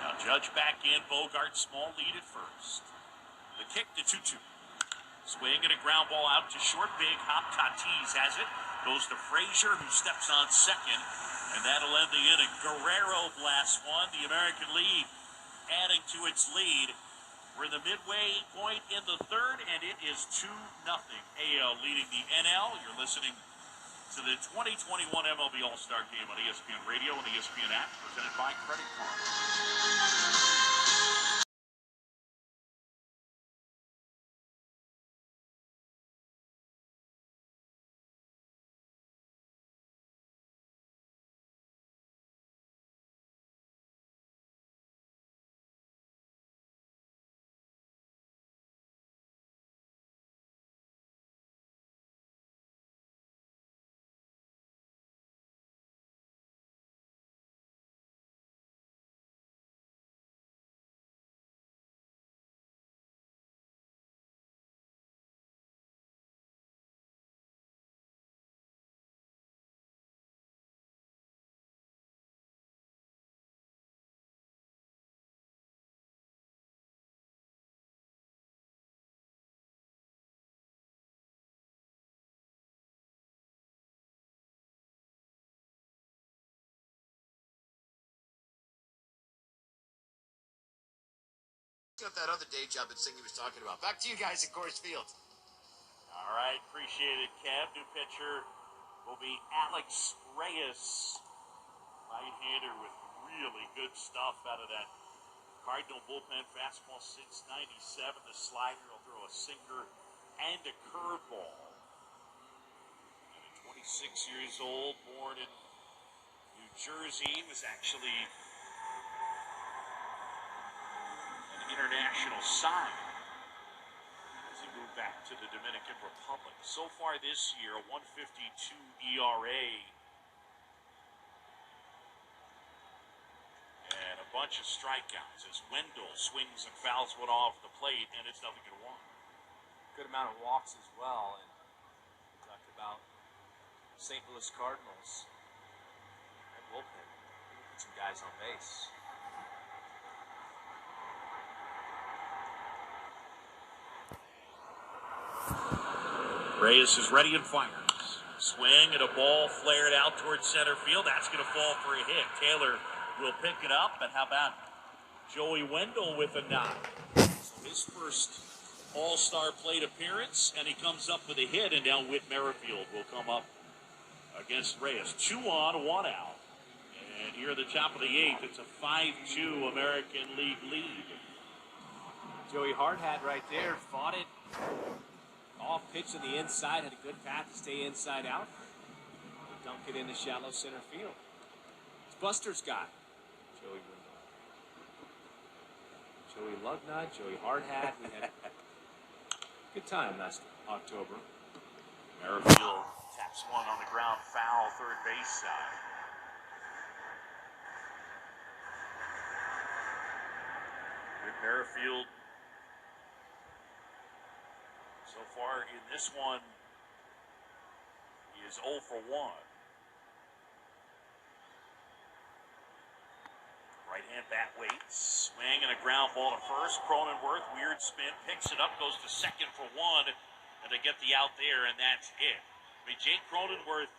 Now Judge back in. Bogaerts small lead at first. The kick to 2-2. Swing and a ground ball out to short. Big hop. Tatis has it. Goes to Frazier, who steps on second. And that'll end the inning. Guerrero blasts one. The American League adding to its lead. We're in the midway point in the third, and it is 2-0. AL leading the NL. You're listening to the 2021 MLB All-Star Game on ESPN Radio and the ESPN app, presented by Credit Card. Got that other day job that Singy was talking about. Back to you guys at Coors Field. All right, appreciate it, Kev. New pitcher will be Alex Reyes. Right-hander with really good stuff out of that Cardinal bullpen. Fastball 697. The slider will throw a sinker and a curveball. And at 26 years old, born in New Jersey, was actually international sign as he moved back to the Dominican Republic. So far this year, a 1.52 ERA. bunch of strikeouts as Wendell swings and fouls one off the plate, and it's 0-1. Good amount of walks as well. And we talked about St. Louis Cardinals. That bullpen. Put some guys on base. Reyes is ready and fires. Swing and a ball flared out towards center field. That's going to fall for a hit. Taylor will pick it up, and how about Joey Wendell with a nod? So his first All-Star plate appearance, and he comes up with a hit, and now Whit Merrifield will come up against Reyes. 2 on, 1 out. And here at the top of the 8th, it's a 5-2 American League lead. Joey Hardhat right there fought it. Off pitch on the inside, had a good path to stay inside out. Dunk it into shallow center field. It's Buster's guy. Joey Wendell. Joey Lugnut, Joey Hardhat. We had a good time last October. Merrifield taps one on the ground, foul, third base side. With Merrifield, so far in this one, he is 0 for 1. Right-hand bat waits. Swing and a ground ball to first. Cronenworth, weird spin, picks it up, goes to second for 1, and they get the out there, and that's it. I mean, Jake Cronenworth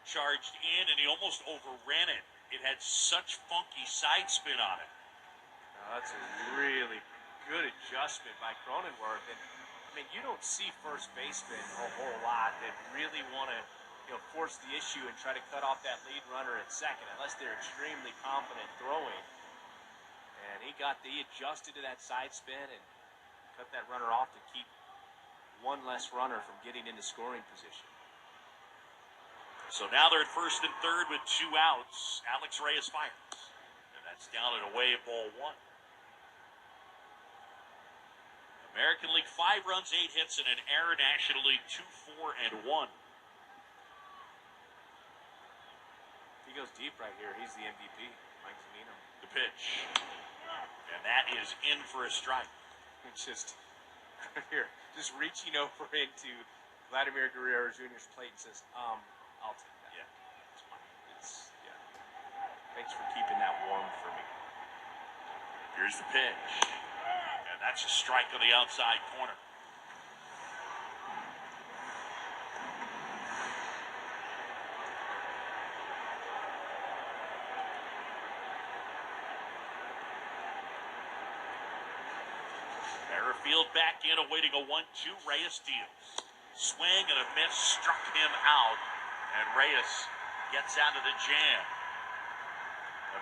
charged in, and he almost overran it. It had such funky side spin on it. Now, that's a really good adjustment by Cronenworth, and I mean, you don't see first basemen a whole lot that really want to, force the issue and try to cut off that lead runner at second, unless they're extremely confident throwing. And he adjusted to that side spin and cut that runner off to keep one less runner from getting into scoring position. So now they're at first and third with 2 outs. Alex Reyes fires, and that's down and away at ball 1. American League 5 runs, 8 hits, and an error. National League 2, 4, and 1. He goes deep right here. He's the MVP. Mike Zunino. The pitch. And that is in for a strike. It's just reaching over into Vladimir Guerrero Jr.'s plate and says, I'll take that. Yeah, it's fine. Thanks for keeping that warm for me. Here's the pitch. And that's a strike on the outside corner. Merrifield back in, awaiting a 1-2. Reyes deals. Swing and a miss, struck him out, and Reyes gets out of the jam.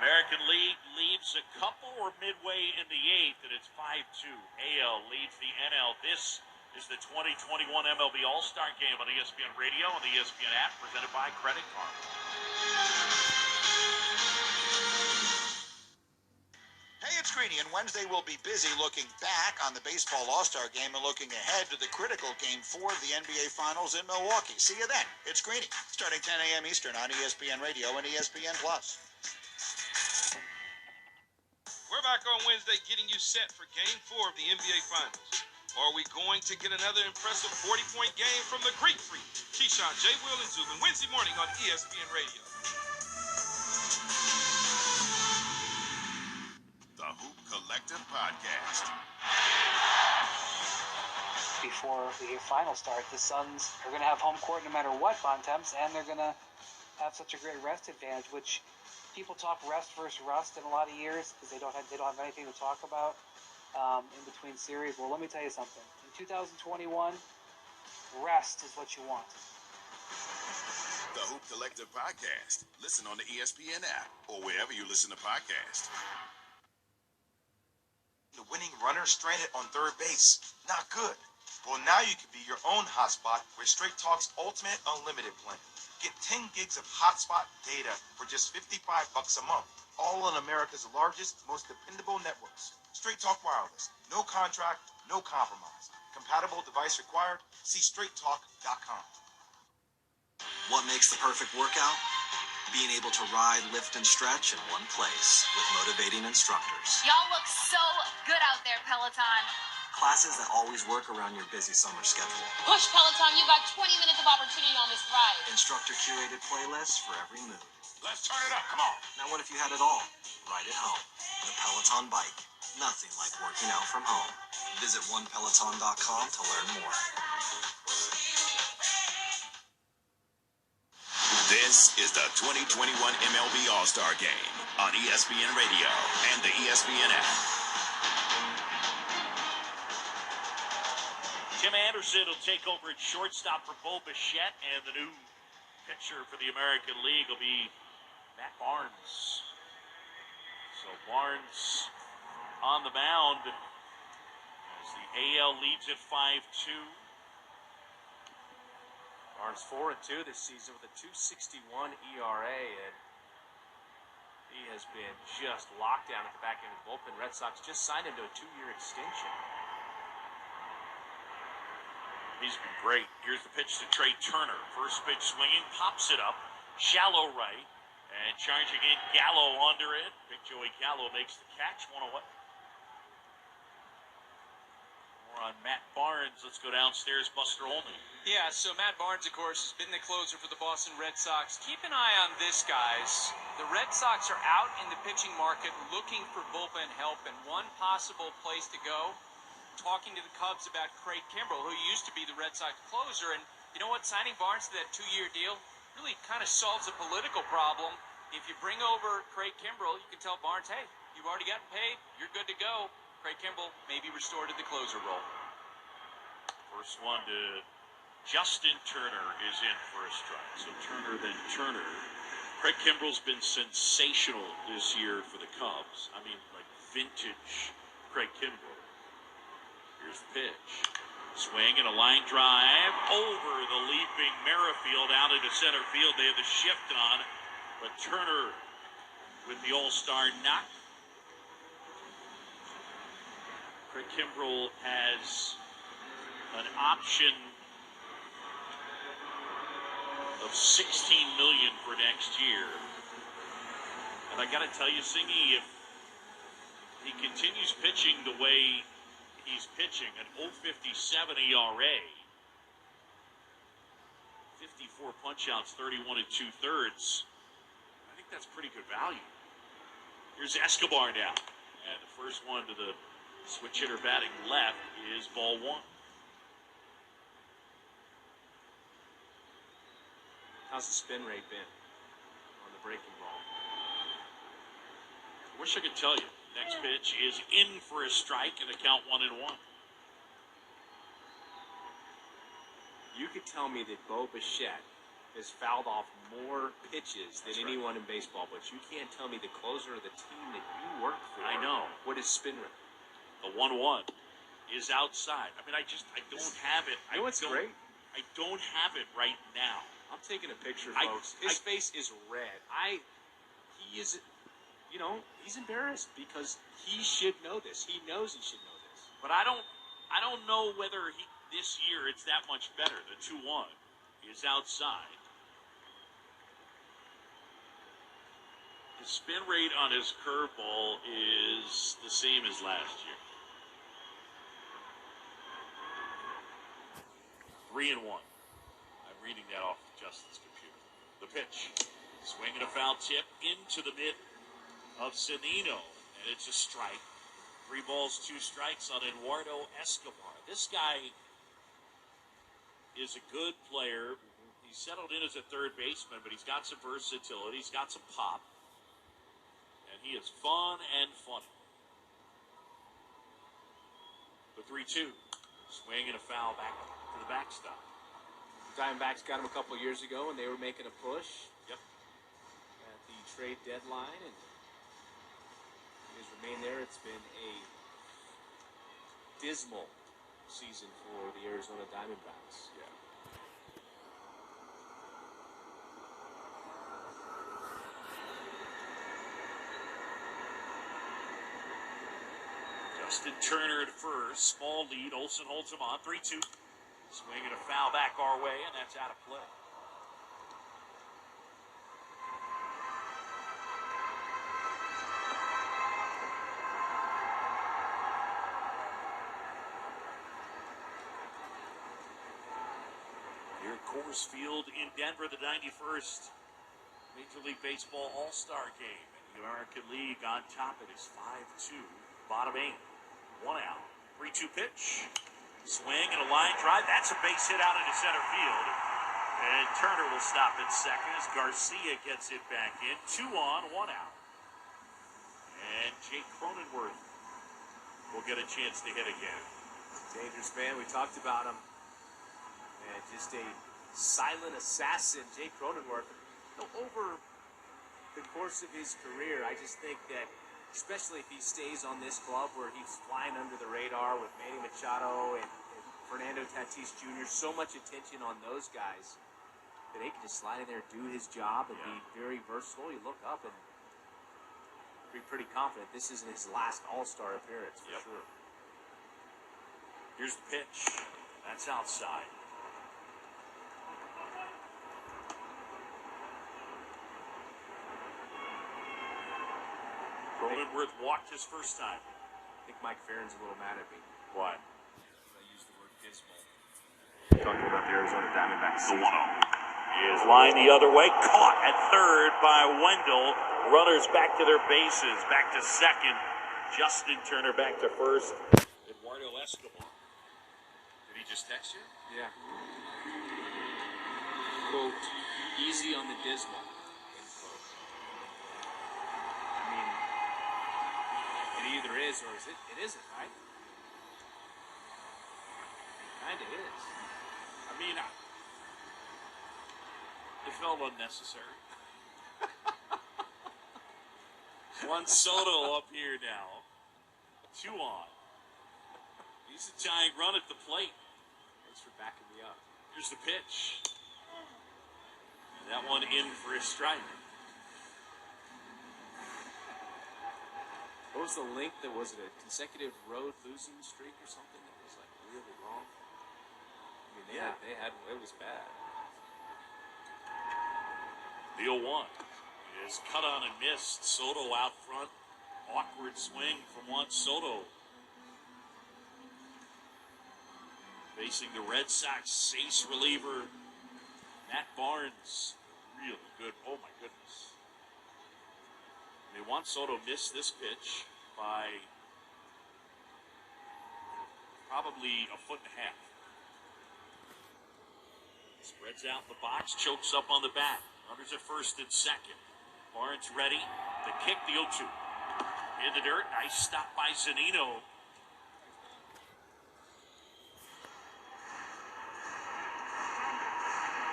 American League leaves a couple or midway in the 8th, and it's 5-2. AL leads the NL. This is the 2021 MLB All-Star Game on ESPN Radio and the ESPN app, presented by Credit Karma. Hey, it's Greeny, and Wednesday we'll be busy looking back on the Baseball All-Star Game and looking ahead to the critical Game 4 of the NBA Finals in Milwaukee. See you then. It's Greeny, starting 10 a.m. Eastern on ESPN Radio and ESPN+. We're back on Wednesday getting you set for Game 4 of the NBA Finals. Are we going to get another impressive 40-point game from the Greek Freak, Keyshawn, J. Will, and Zubin, Wednesday morning on ESPN Radio? The Hoop Collective Podcast. Before the final start, the Suns are going to have home court no matter what, Bontemps, and they're going to have such a great rest advantage, which people talk rest versus rust in a lot of years because they don't have anything to talk about in between series. Well, let me tell you something. In 2021, rest is what you want. The Hoop Collective Podcast. Listen on the ESPN app or wherever you listen to podcasts. The winning runner stranded on third base. Not good. Well, now you can be your own hotspot with Straight Talk's Ultimate Unlimited plan. Get 10 gigs of hotspot data for just $55 a month. All on America's largest, most dependable networks. Straight Talk Wireless. No contract, no compromise. Compatible device required. See straighttalk.com. What makes the perfect workout? being able to ride, lift, and stretch in one place with motivating instructors. Y'all look so good out there, Peloton. Classes that always work around your busy summer schedule. Push, Peloton. You got 20 minutes of opportunity on this ride. Instructor-curated playlists for every mood. Let's turn it up. Come on. Now what if you had it all? Right at home. The Peloton bike. Nothing like working out from home. Visit onepeloton.com to learn more. This is the 2021 MLB All-Star Game on ESPN Radio and the ESPN app. Tim Anderson will take over at shortstop for Bo Bichette, and the new pitcher for the American League will be Matt Barnes. So Barnes on the mound as the AL leads at 5-2. Barnes 4-2 this season with a 2.61 ERA, and he has been just locked down at the back end of the bullpen. Red Sox just signed him to a 2-year extension. He's been great. Here's the pitch to Trey Turner. First pitch swinging, pops it up, shallow right, and charging in Gallo under it. Big Joey Gallo makes the catch, 1 away. More on Matt Barnes. Let's go downstairs. Buster Olney. Yeah, so Matt Barnes, of course, has been the closer for the Boston Red Sox. Keep an eye on this, guys. The Red Sox are out in the pitching market looking for bullpen help, and one possible place to go, talking to the Cubs about Craig Kimbrell, who used to be the Red Sox closer. And you know what? Signing Barnes to that 2-year deal really kind of solves a political problem. If you bring over Craig Kimbrell, you can tell Barnes, hey, you've already gotten paid. You're good to go. Craig Kimbrell may be restored to the closer role. First one to Justin Turner is in for a strike. So Turner, then Turner. Craig Kimbrell's been sensational this year for the Cubs. I mean, like vintage Craig Kimbrell. Here's the pitch. Swing and a line drive over the leaping Merrifield out into center field. They have the shift on, but Turner with the all-star knock. Craig Kimbrell has an option of $16 million for next year. And I got to tell you, Singy, if he continues pitching the way he's pitching, an 0.57 ERA, 54 punch-outs, 31 2/3. I think that's pretty good value. Here's Escobar now. And the first one to the switch hitter batting left is ball 1. How's the spin rate been on the breaking ball? I wish I could tell you. Next pitch is in for a strike and a count 1-1. You could tell me that Bo Bichette has fouled off more pitches than anyone in baseball, but you can't tell me the closer of the team that you work for. I know. What is spin rate? The 1-1 is outside. I mean, I don't have it. You know what's great? I don't have it right now. I'm taking a picture, folks. His face is red. He is, he's embarrassed because he should know this. He knows he should know this. But I don't know whether this year it's that much better. The 2-1 is outside. His spin rate on his curveball is the same as last year. 3-1. I'm reading that off Justin's computer. The pitch. Swing and a foul tip into the mid of Cimino. And it's a strike. 3 balls, 2 strikes on Eduardo Escobar. This guy is a good player. He's settled in as a third baseman, but he's got some versatility. He's got some pop. And he is fun and funny. The 3-2. Swing and a foul back to the backstop. Diamondbacks got him a couple years ago, and they were making a push. Yep. At the trade deadline, and he has remained there. It's been a dismal season for the Arizona Diamondbacks. Yeah. Justin Turner at first. Small lead. Olsen holds him on. 3-2. Swing and a foul back our way, and that's out of play. Coors Field in Denver, the 91st Major League Baseball All-Star Game. In the American League on top, it is 5-2. Bottom 8. 1 out. 3-2 pitch. Swing and a line drive. That's a base hit out into center field. And Turner will stop at second as Garcia gets it back in. 2 on, 1 out. And Jake Cronenworth will get a chance to hit again. Dangerous man. We talked about him. And just a silent assassin, Jake Cronenworth. Over the course of his career, I just think that, especially if he stays on this club where he's flying under the radar with Manny Machado and Fernando Tatis Jr., so much attention on those guys that he can just slide in there, do his job, and be very versatile. You look up and be pretty confident this isn't his last All-Star appearance for sure. Here's the pitch. That's outside. Cronenworth walked his first time. I think Mike Farron's a little mad at me. Why? I used the word dismal. Talking about the Arizona Diamondbacks. The 1-0. He is lined the other way. Caught at third by Wendell. Runners back to their bases. Back to second. Justin Turner back to first. Eduardo Escobar. Did he just text you? Yeah. Quote, easy on the dismal. I mean, it either is or it isn't, right? It kind of is. I mean, it felt unnecessary. Juan Soto up here now. 2 on. He's a tying run at the plate. Thanks for backing me up. Here's the pitch. And that one in for a strike. What was the link that was it? A consecutive road losing streak or something that was like really long? I mean, they had it was bad. The 0-1 is cut on and missed. Soto out front. Awkward swing from Juan Soto. Facing the Red Sox ace reliever, Matt Barnes. Really good. Oh, my goodness. They want Soto miss this pitch by probably a foot and a half. Spreads out the box, chokes up on the bat. Runners at first and second. Barnes ready. The kick, the 0-2. In the dirt. Nice stop by Zunino.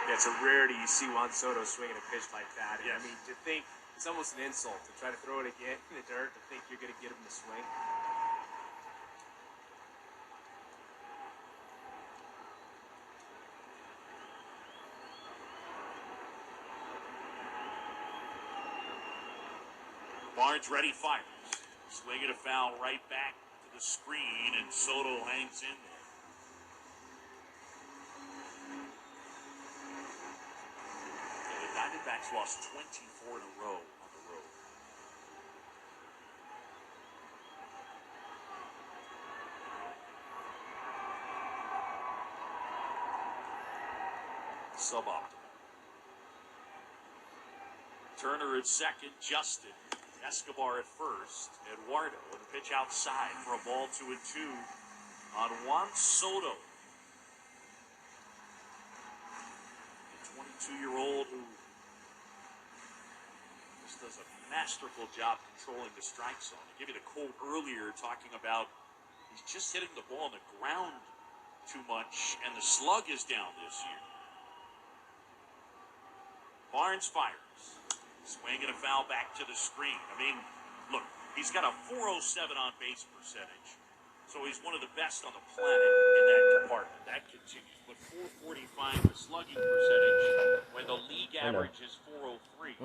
Yeah, it's a rarity you see Juan Soto swinging a pitch like that. And Yes. I mean, to think, it's almost an insult to try to throw it again in the dirt, to think you're going to get him to swing. Barnes ready, fires. Swinging a foul right back to the screen, and Soto hangs in there. The Diamondbacks lost 24 in a row on the road. Suboptimal. Turner at second, Justin. Escobar at first. Eduardo with a pitch outside for a ball 2-2 on Juan Soto. The 22-year-old who just does a masterful job controlling the strike zone. I gave you the quote earlier talking about he's just hitting the ball on the ground too much, and the slug is down this year. Barnes fires. Swing and a foul back to the screen. I mean, look, he's got a .407 on base percentage. So he's one of the best on the planet in that department. That continues. But .445 the slugging percentage when the league average is .403.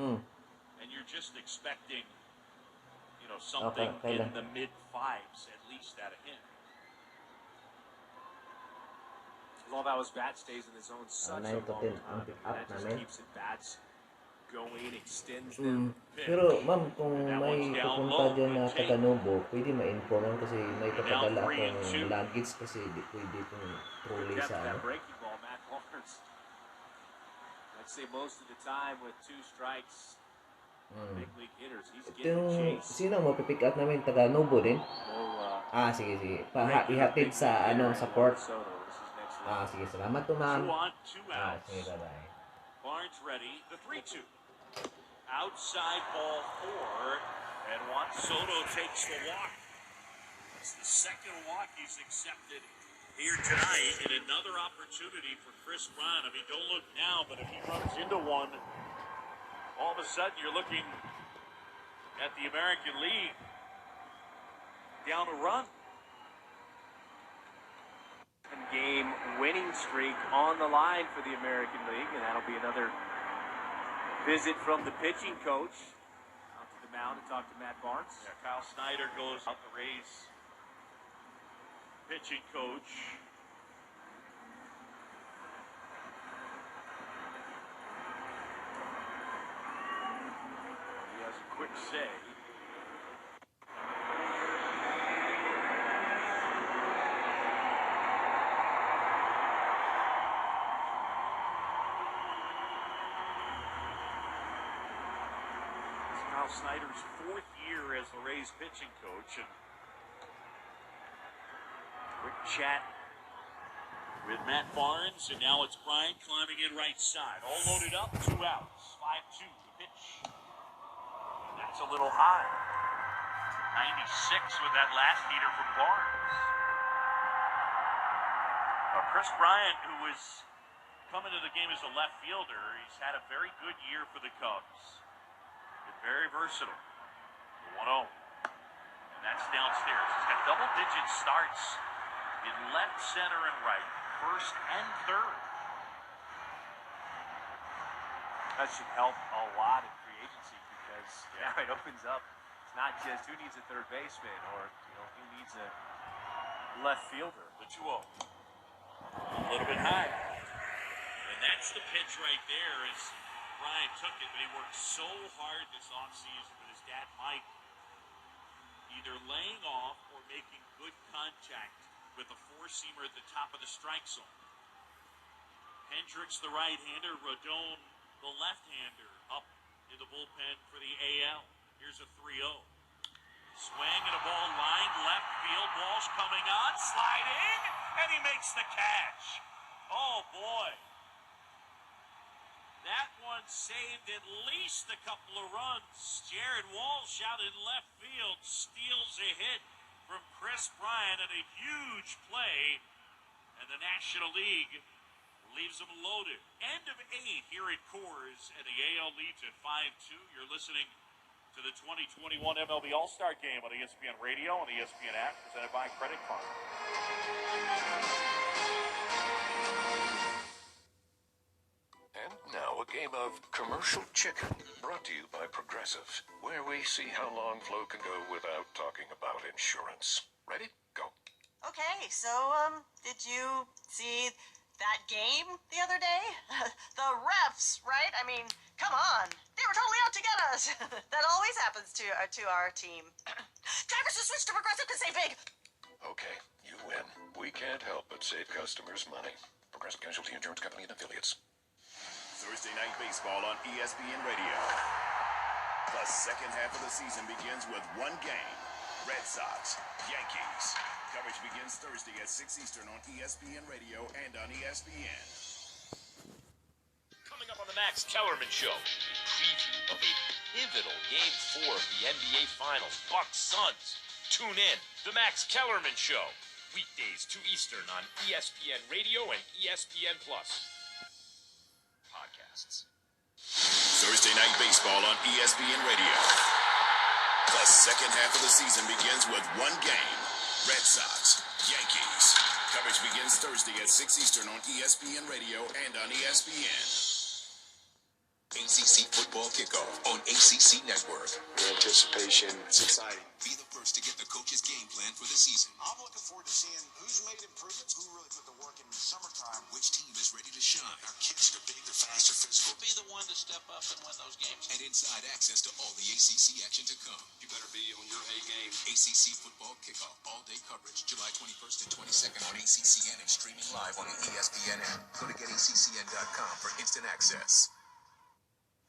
And you're just expecting, you know, something in the mid-5s at least out of him. Love how his bat stays in his zone such a long time. That just keeps it bats going, extends them. Pero ma'am, kung may pupunta dyan na taga-Nubo, pwede ma-inform kasi may papadala akong luggage kasi di pwede itong trolley sa ano. I'd say most of the time with 2 strikes, big league hitters, he's Ito getting yung, chased. sino mo pipick out namin? Taga Nobo din? Sige. Ihatid sa, sa port. Sige. Salamat to, ma'am. 2 on, 2 outs. Sige, bye-bye. Barnes ready. The 3-2. Outside ball 4. And Juan Soto takes the walk. It's the second walk he's accepted here tonight, and another opportunity for Chris Bryant. I mean, don't look now, but if he runs into one, all of a sudden you're looking at the American League down a run. Game winning streak on the line for the American League, and that'll be another visit from the pitching coach out to the mound to talk to Matt Barnes. Yeah, Kyle Snyder goes out, the Rays pitching coach. He has a quick say. Snyder's 4th year as the Rays pitching coach, and quick chat with Matt Barnes, and now it's Bryant climbing in right side. All loaded up, 2 outs, 5-2 the pitch. And that's a little high. 96 with that last heater from Barnes. Chris Bryant, who was coming to the game as a left fielder, he's had a very good year for the Cubs. Very versatile. 1-0. And that's downstairs. He's got double-digit starts in left, center, and right. First and third. That should help a lot in free agency because now it opens up. It's not just who needs a third baseman or who needs a left fielder. The 2-0. A little bit high. And that's the pitch right there as Bryant took it, but he worked so hard this offseason with his dad, Mike, either laying off or making good contact with a 4-seamer at the top of the strike zone. Hendricks, the right-hander, Rodon, the left-hander, up in the bullpen for the AL. Here's a 3-0. Swing and a ball lined left field. Walsh coming on, sliding, and he makes the catch. Oh, boy. That one saved at least a couple of runs. Jared Walsh out in left field steals a hit from Chris Bryant and a huge play. And the National League leaves them loaded. End of 8 here at Coors, and the AL leads at 5-2. You're listening to the 2021 MLB All-Star Game on ESPN Radio and the ESPN app, presented by Credit Karma. And now a game of commercial chicken, brought to you by Progressive, where we see how long Flo can go without talking about insurance. Ready? Go. Okay, so, did you see that game the other day? The refs, right? I mean, come on. They were totally out to get us. That always happens to our team. Drivers who switch to Progressive can save big. Okay, you win. We can't help but save customers money. Progressive Casualty Insurance Company and Affiliates. Thursday Night Baseball on ESPN Radio. The second half of the season begins with one game. Red Sox, Yankees. Coverage begins Thursday at 6 Eastern on ESPN Radio and on ESPN. Coming up on the Max Kellerman Show, a preview of a pivotal Game 4 of the NBA Finals, Bucks Suns. Tune in, the Max Kellerman Show, weekdays 2 Eastern on ESPN Radio and ESPN Plus. Podcasts. Thursday Night Baseball on ESPN Radio. The second half of the season begins with one game. Red Sox, Yankees. Coverage begins Thursday at 6 Eastern on ESPN Radio and on ESPN. ACC Football Kickoff on ACC Network. The anticipation, it's exciting. Be the first to get the coach's game plan for the season. I'm looking forward to seeing who's made improvements, who really put the work in the summertime. Which team is ready to shine? Our kids are big, they're fast, Mr. Physical. Be the one to step up and win those games. And inside access to all the ACC action to come. You better be on your A game. ACC football kickoff. All-day coverage. July 21st and 22nd on ACCN and streaming live on the ESPN app. Go to getaccn.com for instant access.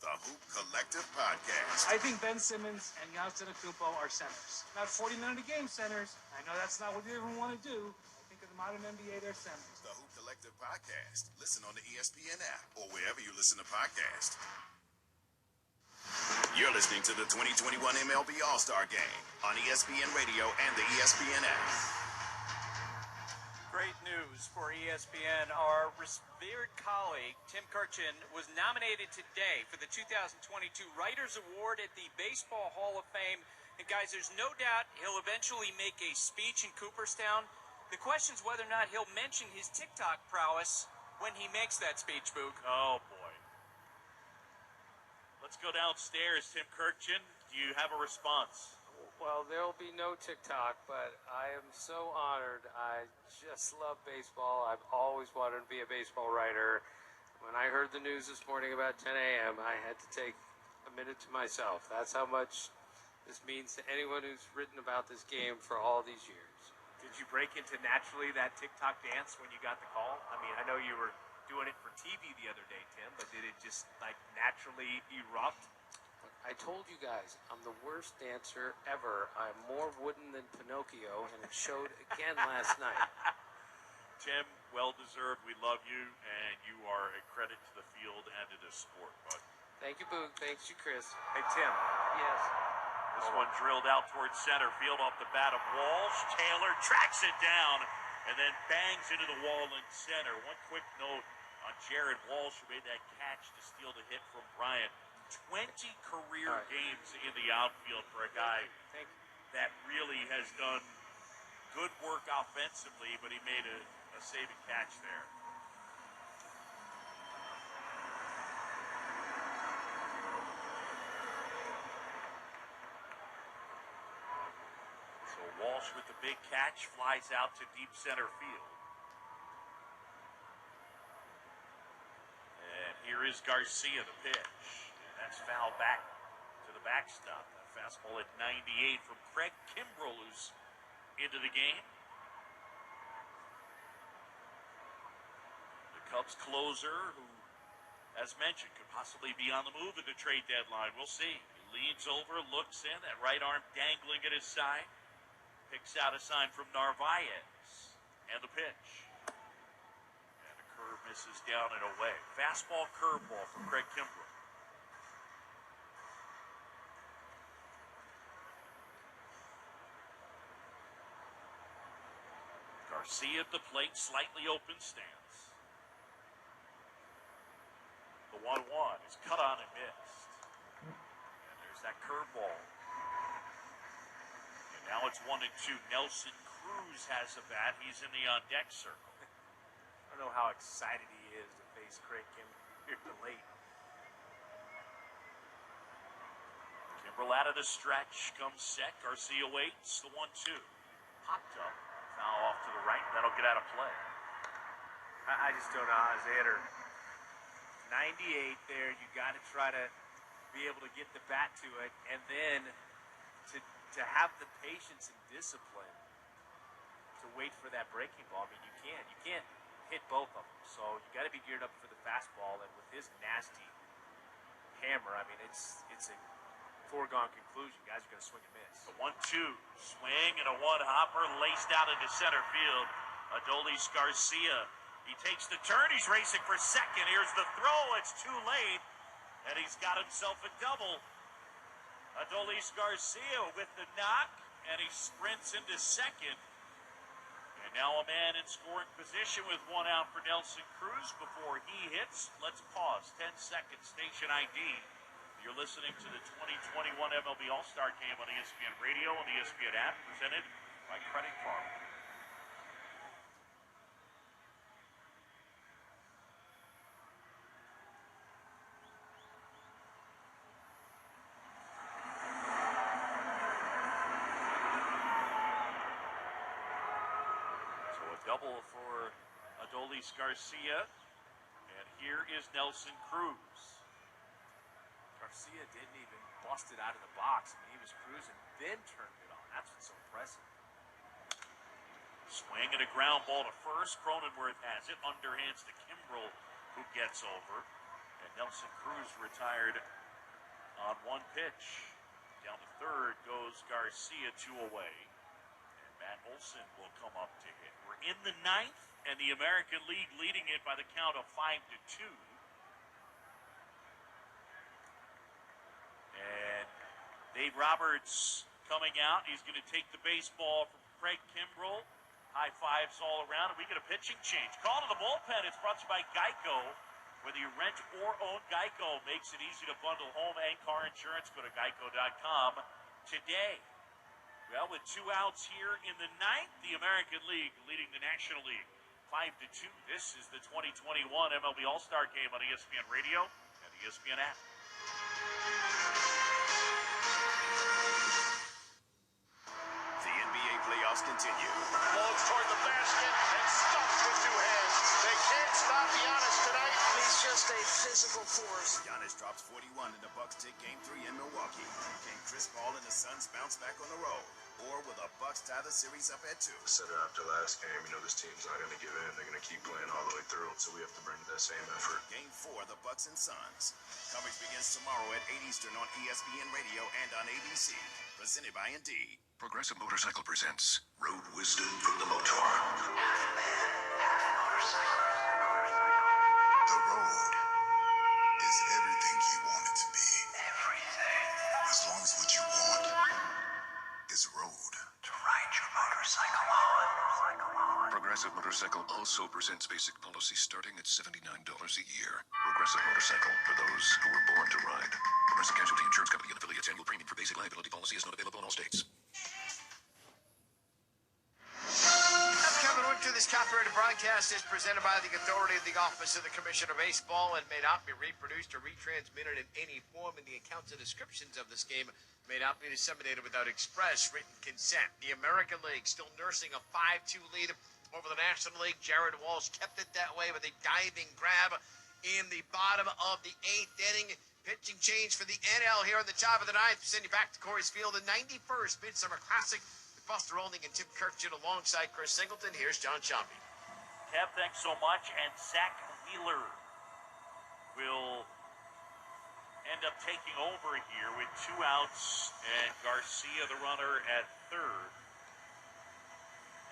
The Hoop Collective Podcast. I think Ben Simmons and Giannis Antetokounmpo are centers. Not 40-minute-a-game centers. I know that's not what you even want to do. I think in the modern NBA, they're centers. The Hoop Collective Podcast. Listen on the ESPN app or wherever you listen to podcasts. You're listening to the 2021 MLB All-Star Game on ESPN Radio and the ESPN app. Great news for ESPN. Our revered colleague, Tim Kurkjian, was nominated today for the 2022 Writers Award at the Baseball Hall of Fame. And guys, there's no doubt he'll eventually make a speech in Cooperstown. The question is whether or not he'll mention his TikTok prowess when he makes that speech, Boog. Oh, boy. Let's go downstairs. Tim Kurkjian, do you have a response? Well, there'll be no TikTok, but I am so honored. I just love baseball. I've always wanted to be a baseball writer. When I heard the news this morning about 10 a.m., I had to take a minute to myself. That's how much this means to anyone who's written about this game for all these years. Did you break into naturally that TikTok dance when you got the call? I mean, I know you were doing it for TV the other day, Tim, but did it just like naturally erupt? I told you guys, I'm the worst dancer ever. I'm more wooden than Pinocchio, and it showed again last night. Tim, well-deserved. We love you, and you are a credit to the field and to the sport, bud. Thank you, Boog. Thanks you, Chris. Hey, Tim. Yes. This one drilled out towards center field off the bat of Walsh. Taylor tracks it down and then bangs into the wall in center. One quick note on Jared Walsh, who made that catch to steal the hit from Bryant. 20 career games in the outfield for a guy that really has done good work offensively, but he made a saving catch there. So Walsh with the big catch flies out to deep center field. And here is Garcia, the pitch. That's foul back to the backstop. That fastball at 98 from Craig Kimbrell, who's into the game. The Cubs closer, who, as mentioned, could possibly be on the move at the trade deadline. We'll see. He leans over, looks in, that right arm dangling at his side. Picks out a sign from Narvaez. And the pitch. And a curve misses down and away. Fastball curveball from Craig Kimbrell. Garcia at the plate, slightly open stance. The 1-1 is cut on and missed. And there's that curveball. And now it's 1-2. Nelson Cruz has a bat. He's in the on-deck circle. I don't know how excited he is to face Craig Kimbrell here late. Kimbrell out of the stretch, comes set. Garcia waits. The 1-2. Popped up. Foul off to the right. That'll get out of play. I just don't know how his hitter. 98 there. You got to try to be able to get the bat to it, and then to have the patience and discipline to wait for that breaking ball. I mean, you can't hit both of them. So you got to be geared up for the fastball, and with his nasty hammer, I mean, it's a foregone conclusion. Guys are going to swing and miss. The 1-2 swing and a one-hopper laced out into center field. Adolis Garcia, he takes the turn. He's racing for second. Here's the throw. It's too late, and he's got himself a double. Adolis Garcia with the knock, and he sprints into second. And now a man in scoring position with one out for Nelson Cruz before he hits. Let's pause. 10 seconds. Station ID. You're listening to the 2021 MLB All-Star Game on ESPN Radio and the ESPN app, presented by Credit Karma. So a double for Adolis Garcia. And here is Nelson Cruz. Garcia didn't even bust it out of the box. I mean, he was cruising, then turned it on. That's what's so impressive. Swing and a ground ball to first. Cronenworth has it. Underhands to Kimbrel, who gets over. And Nelson Cruz retired on one pitch. Down to third goes Garcia, 2 away. And Matt Olson will come up to hit. We're in the 9th, and the American League leading it by the count of 5-2. And Dave Roberts coming out. He's going to take the baseball from Craig Kimbrel. High fives all around, and we get a pitching change. Call to the bullpen. It's brought to you by Geico. Whether you rent or own, Geico makes it easy to bundle home and car insurance. Go to geico.com today. Well, with 2 outs here in the 9th, the American League leading the National League 5-2. This is the 2021 MLB All-Star Game on ESPN Radio and the ESPN app. The NBA playoffs continue. Floats toward the basket and stuffed with 2 hands. They can't stop Giannis tonight. He's just a physical force. Giannis drops 41 and the Bucks take Game 3 in Milwaukee. Can Chris Paul and the Suns bounce back on the road? Or will the Bucks tie the series up at 2? Said it after last game, this team's not going to give in. They're going to keep playing all the way through, so we have to bring that same effort. Game 4, the Bucks and Suns. Coverage begins tomorrow at 8 Eastern on ESPN Radio and on ABC. Presented by Indeed. Progressive Motorcycle presents Road Wisdom from the Motor. Half man, half motorcycle. The road is everything you want it to be. Everything. As long as what you want is road. To ride your motorcycle on. Progressive Motorcycle also presents basic policy starting at $79 a year. Progressive Motorcycle, for those who were born to ride. Progressive Casualty Insurance Company and affiliates. Annual premium for basic liability policy is not available in all states. This copyrighted broadcast is presented by the authority of the Office of the Commissioner of Baseball and may not be reproduced or retransmitted in any form, and the accounts and descriptions of this game may not be disseminated without express written consent. The American League still nursing a 5-2 lead over the National League. Jared Walsh kept it that way with a diving grab in the bottom of the 8th inning. Pitching change for the NL here in the top of the 9th. Send you back to Coors Field, the 91st Midsummer Classic. Buster Olney and Tim Kirkjian alongside Chris Singleton. Here's John Shambi. Kev, thanks so much. And Zach Wheeler will end up taking over here with 2 outs and Garcia, the runner, at third.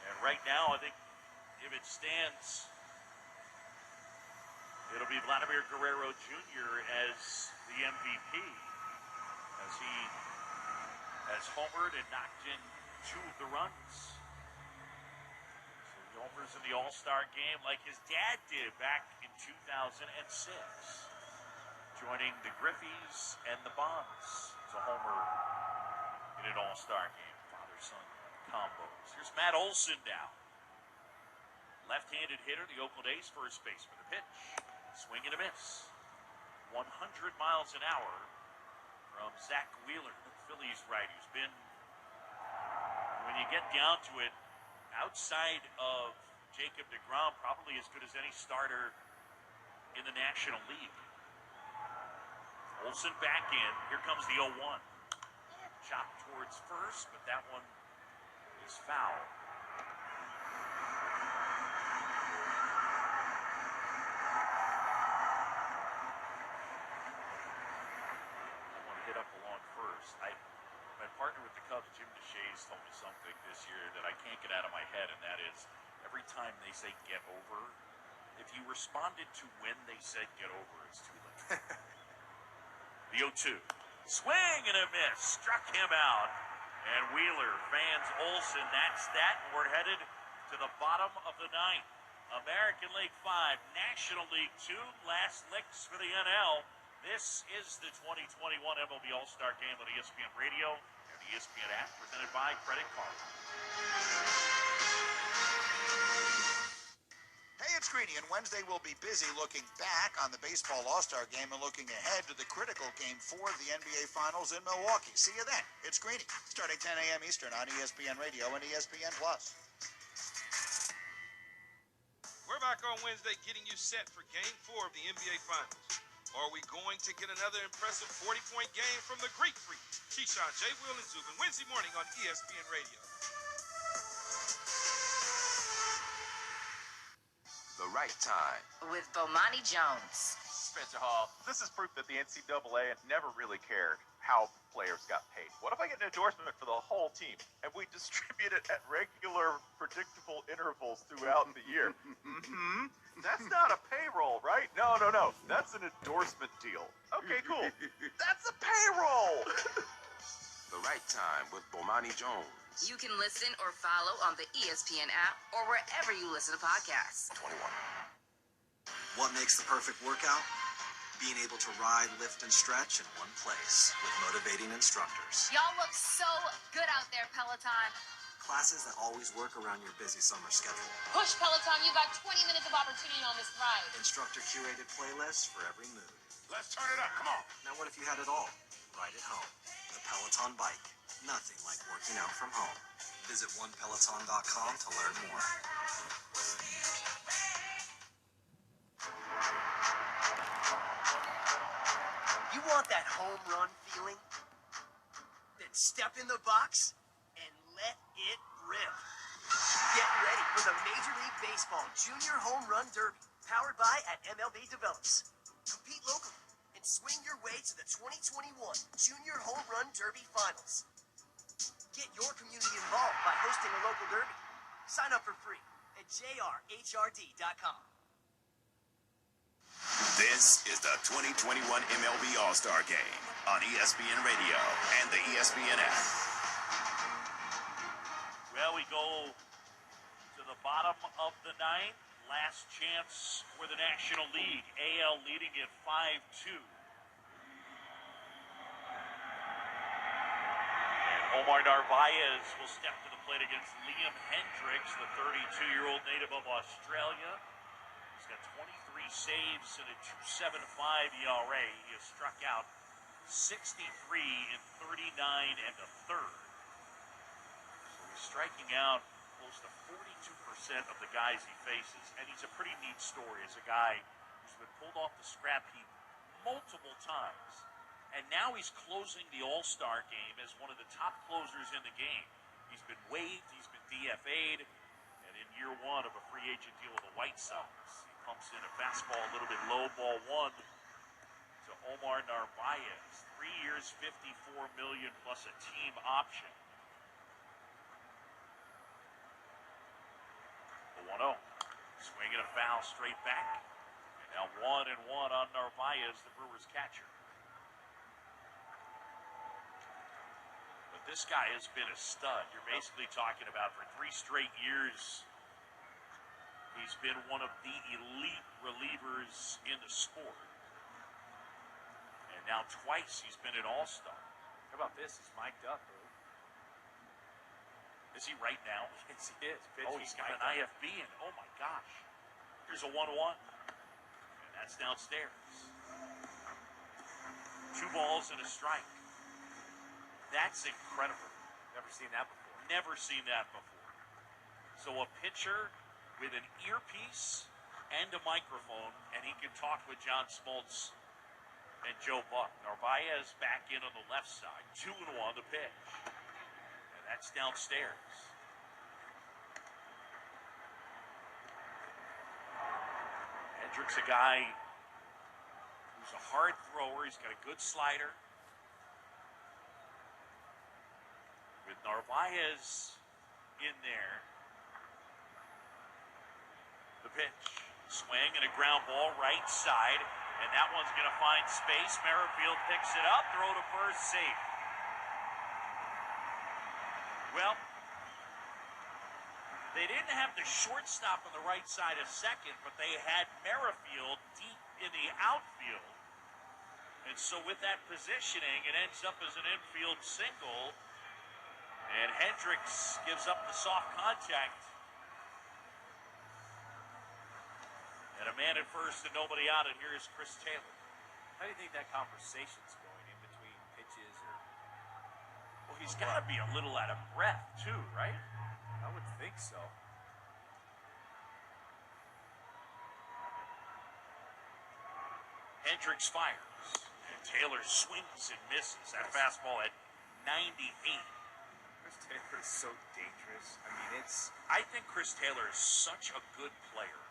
And right now, I think if it stands, it'll be Vladimir Guerrero Jr. as the MVP, as he has homered and knocked in 2 of the runs. So he homers in the All-Star game like his dad did back in 2006, joining the Griffeys and the Bonds to homer in an All-Star game. Father-son combos. Here's Matt Olson now. Left-handed hitter, the Oakland A's first baseman. The pitch, swing and a miss. 100 miles an hour from Zach Wheeler, the Phillies right, who's been, when you get down to it, outside of Jacob deGrom, probably as good as any starter in the National League. Olson back in. Here comes the 0-1. Chop towards first, but that one is foul. I want to hit up along first. My partner with the Cubs, Jim DeShays, told me something this year that I can't get out of my head, and that is every time they say get over, if you responded to when they said get over, it's too late. The 0-2. Swing and a miss. Struck him out. And Wheeler fans Olson. That's that. We're headed to the bottom of the 9th. American League 5, National League 2. Last licks for the NL. This is the 2021 MLB All-Star Game on ESPN Radio and the ESPN app, presented by Credit Card. Hey, it's Greeny, and Wednesday we'll be busy looking back on the Baseball All-Star Game and looking ahead to the critical Game 4 of the NBA Finals in Milwaukee. See you then. It's Greeny, starting 10 a.m. Eastern on ESPN Radio and ESPN+. We're back on Wednesday getting you set for Game 4 of the NBA Finals. Are we going to get another impressive 40-point game from the Greek Freak, Keyshawn, J. Will, and Zubin, Wednesday morning on ESPN Radio. The right time. With Bomani Jones. Spencer Hall, this is proof that the NCAA never really cared how players got paid. What if I get an endorsement for the whole team and we distribute it at regular, predictable intervals throughout the year? That's not a payroll, right? No. That's an endorsement deal. Okay, cool. That's a payroll. The right time with Bomani Jones. You can listen or follow on the ESPN app or wherever you listen to podcasts. 21. What makes the perfect workout? Being able to ride, lift, and stretch in one place with motivating instructors. Y'all look so good out there, Peloton. Classes that always work around your busy summer schedule. Push, Peloton. You got 20 minutes of opportunity on this ride. Instructor-curated playlists for every mood. Let's turn it up. Come on. Now what if you had it all? Right at home. The Peloton bike. Nothing like working out from home. Visit onepeloton.com to learn more. You want that home run feeling? Then step in the box and let it rip. Get ready for the Major League Baseball Junior Home Run Derby, powered by at MLB Develops. Compete locally and swing your way to the 2021 Junior Home Run Derby Finals. Get your community involved by hosting a local derby. Sign up for free at jrhrd.com. This is the 2021 MLB All-Star Game on ESPN Radio and the ESPN app. Well, we go to the bottom of the ninth. Last chance for the National League. AL leading at 5-2. And Omar Narvaez will step to the plate against Liam Hendricks, the 32-year-old native of Australia. He's got 23 saves and a 2.75 ERA. He has struck out 63 in 39 and a third. So he's striking out close to 42% of the guys he faces, and he's a pretty neat story as a guy who's been pulled off the scrap heap multiple times, and now he's closing the All-Star game as one of the top closers in the game. He's been waived, he's been DFA'd, and in year one of a free agent deal with the White Sox, he pumps in a fastball a little bit low, ball one, to Omar Narvaez. 3 years, $54 million plus a team option. 1-0. Swinging a foul straight back. And now 1-1 on Narvaez, the Brewers catcher. But this guy has been a stud. You're basically talking about for 3 straight years, he's been one of the elite relievers in the sport. And now twice he's been an all-star. How about this? He's mic'd up, bro. Is he right now? Yes, he is. Oh, he's got an IFB in. Oh, my gosh. Here's a 1-1. And that's downstairs. 2 balls and a strike. That's incredible. Never seen that before. Never seen that before. So a pitcher with an earpiece and a microphone, and he can talk with John Smoltz and Joe Buck. Narvaez back in on the left side. 2-1 the pitch. That's downstairs. Hendricks, a guy who's a hard thrower. He's got a good slider. With Narvaez in there. The pitch. Swing and a ground ball right side. And that one's going to find space. Merrifield picks it up. Throw to first, safe. Well, they didn't have the shortstop on the right side of second, but they had Merrifield deep in the outfield. And so with that positioning, it ends up as an infield single. And Hendricks gives up the soft contact. And a man at first and nobody out, and here is Chris Taylor. How do you think that conversation's going in between pitches? Well, he's got to be a little out of breath, too, right? I would think so. Hendricks fires. And Taylor swings and misses. That fastball at 98. Chris Taylor is so dangerous. I mean, I think Chris Taylor is such a good player.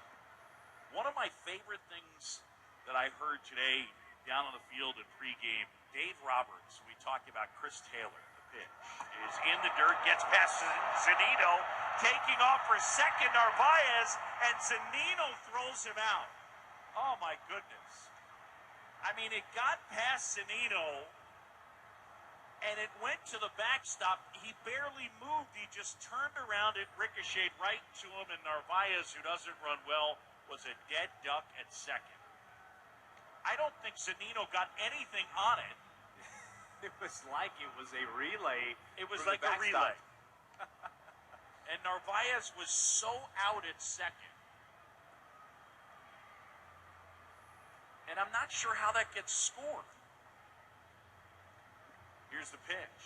One of my favorite things that I heard today down on the field in pregame, Dave Roberts, we talked about Chris Taylor. The pitch is in the dirt, gets past Zunino, taking off for second, Narvaez, and Zunino throws him out. Oh, my goodness. I mean, it got past Zunino, and it went to the backstop. He barely moved. He just turned around. It ricocheted right to him, and Narvaez, who doesn't run well, was a dead duck at second. I don't think Zunino got anything on it. it was like it was a relay. It was like a relay. And Narvaez was so out at second. And I'm not sure how that gets scored. Here's the pitch.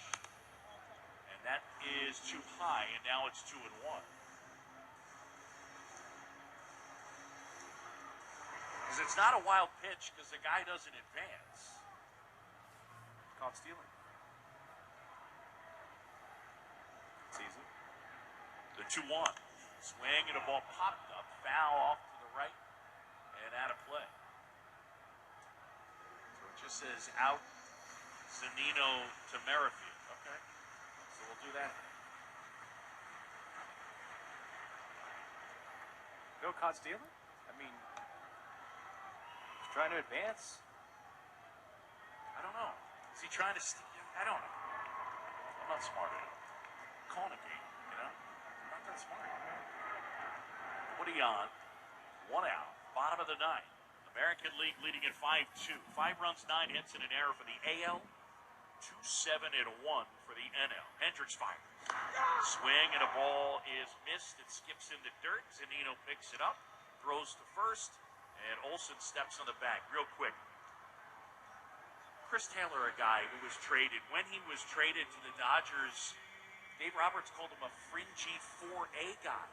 And that is too high, and now it's 2-1. Because it's not a wild pitch because the guy doesn't advance. Caught stealing. It's easy. The 2-1. Swing and a ball popped up. Foul off to the right and out of play. So it just says out Zunino to Merrifield. Okay. So we'll do that. No caught stealing? I mean, he's trying to advance. I don't know. Is he trying to I don't know. I'm not smart enough. Calling a game, you know? I'm not that smart. What are you on? 1 out. Bottom of the ninth. American League leading at 5-2. 5 runs, 9 hits, and an error for the AL. 2-7 and 1 for the NL. Hendricks fires. Swing and a ball is missed. It skips into dirt. Zunino picks it up, throws to first, and Olsen steps on the bag real quick. Chris Taylor, a guy who was traded. When he was traded to the Dodgers, Dave Roberts called him a fringy 4A guy.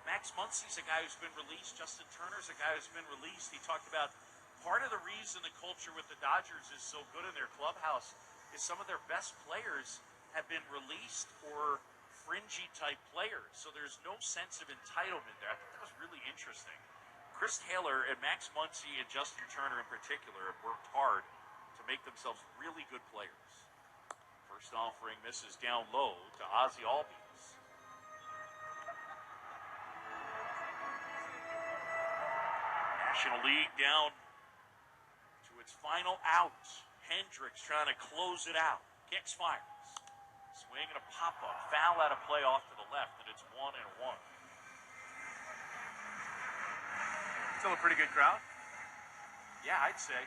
Max Muncy's a guy who's been released. Justin Turner's a guy who's been released. He talked about part of the reason the culture with the Dodgers is so good in their clubhouse is some of their best players have been released or fringy type players. So there's no sense of entitlement there. I thought that was really interesting. Chris Taylor and Max Muncy and Justin Turner in particular have worked hard to make themselves really good players. First offering misses down low to Ozzie Albies. National League down to its final out. Hendricks trying to close it out. Kicks, fires. Swing and a pop-up. Foul out of play off to the left, and it's 1-1. Still a pretty good crowd. Yeah, I'd say.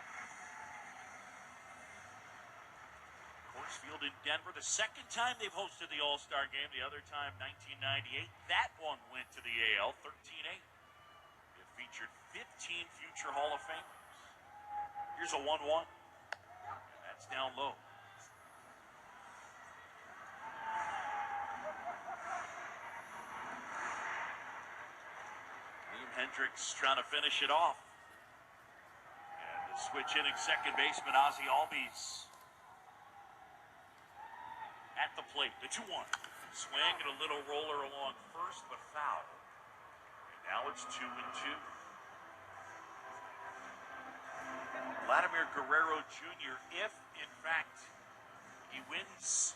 Coors Field in Denver, the second time they've hosted the All-Star Game. The other time, 1998. That one went to the AL, 13-8. It featured 15 future Hall of Famers. Here's a 1-1. That's down low. Liam Hendricks trying to finish it off. And the switch inning second baseman Ozzie Albies at the plate. The 2-1. Swing and a little roller along first, but foul. And now it's 2-2. Vladimir Guerrero Jr., if in fact he wins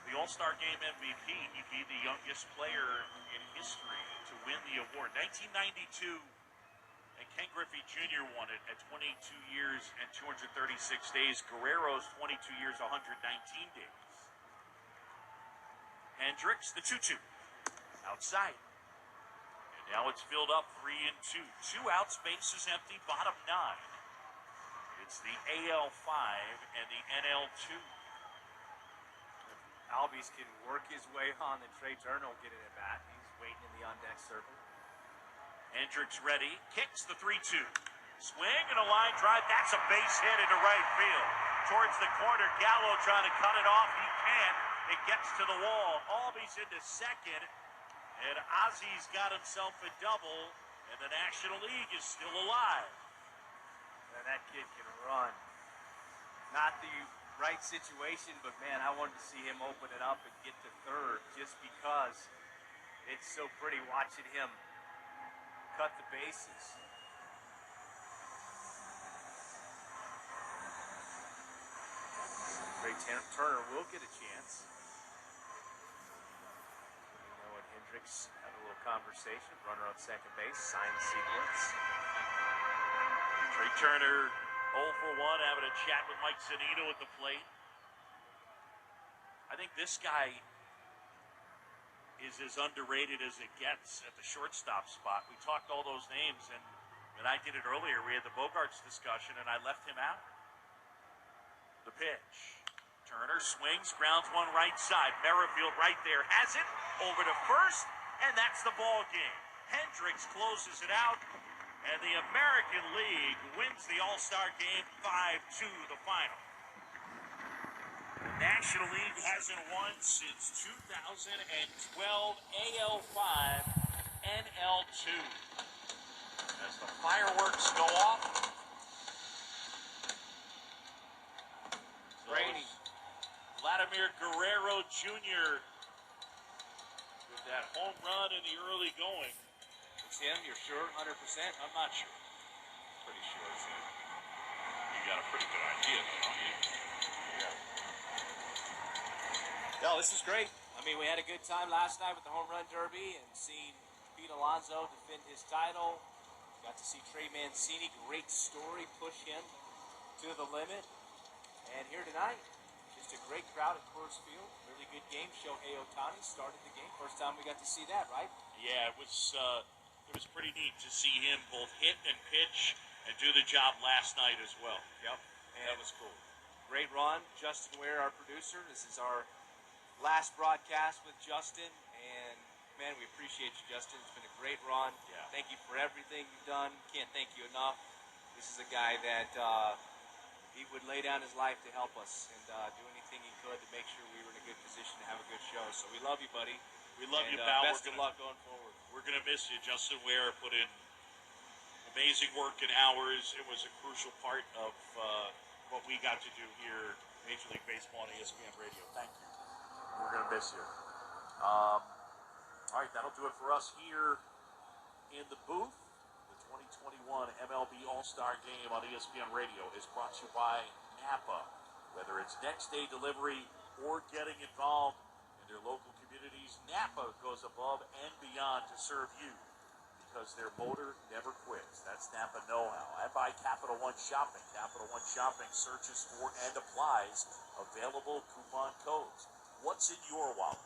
the All-Star Game MVP, he'd be the youngest player in history to win the award. 1992, and Ken Griffey Jr. won it at 22 years and 236 days. Guerrero's 22 years, 119 days. Hendricks, the 2-2. Outside. And now it's filled up 3-2. 2 outs, bases empty, bottom 9. It's the AL 5 and the NL 2. Albies can work his way on, and Trey Turner will get it at bat. He's waiting in the on-deck circle. Hendricks ready, kicks the 3-2. Swing and a line drive. That's a base hit into right field. Towards the corner, Gallo trying to cut it off. He can't. It gets to the wall. Albies into second, and Ozzie's got himself a double, and the National League is still alive. The Not the right situation, but man, I wanted to see him open it up and get to third just because it's so pretty watching him cut the bases. Ray Turner will get a chance. And Hendricks had a little conversation. Runner on second base, sign sequence. Trey Turner 0 for 1, having a chat with Mike Zunino at the plate. I think this guy is as underrated as it gets at the shortstop spot. We talked all those names, and when I did it earlier, we had the Bogarts discussion, and I left him out. The pitch. Turner swings, grounds one right side. Merrifield right there has it over to first, and that's the ball game. Hendricks closes it out, and the American League wins the All-Star game 5-2 the final. The National League hasn't won since 2012 AL5 NL2. As the fireworks go off, Rainy. Vladimir Guerrero Jr. with that home run in the early going. It's him, you're sure? 100%? I'm not sure. Pretty sure it's him. You got a pretty good idea, though, don't you? No, this is great. I mean, we had a good time last night with the home run derby and seeing Pete Alonso defend his title. Got to see Trey Mancini, great story, push him to the limit. And here tonight, just a great crowd at Coors Field. Really good game. Shohei Ohtani started the game. First time we got to see that, right? Yeah, it was pretty neat to see him both hit and pitch and do the job last night as well. Yep. And that was cool. Great run. Justin Ware, our producer. This is our last broadcast with Justin, and man, we appreciate you, Justin. It's been a great run. Yeah. Thank you for everything you've done. Can't thank you enough. This is a guy that he would lay down his life to help us and do anything he could to make sure we were in a good position to have a good show. So we love you, buddy. We love you, and, pal. Best of luck going forward. We're going to miss you. Justin Ware put in amazing work and hours. It was a crucial part of what we got to do here, Major League Baseball on ESPN Radio. Thank you. We're going to miss you. All right, that'll do it for us here in the booth. The 2021 MLB All-Star Game on ESPN Radio is brought to you by Napa. Whether it's next-day delivery or getting involved in their local communities, Napa goes above and beyond to serve you because their motor never quits. That's Napa know-how. And by Capital One Shopping. Capital One Shopping searches for and applies available coupon codes. What's in your wallet?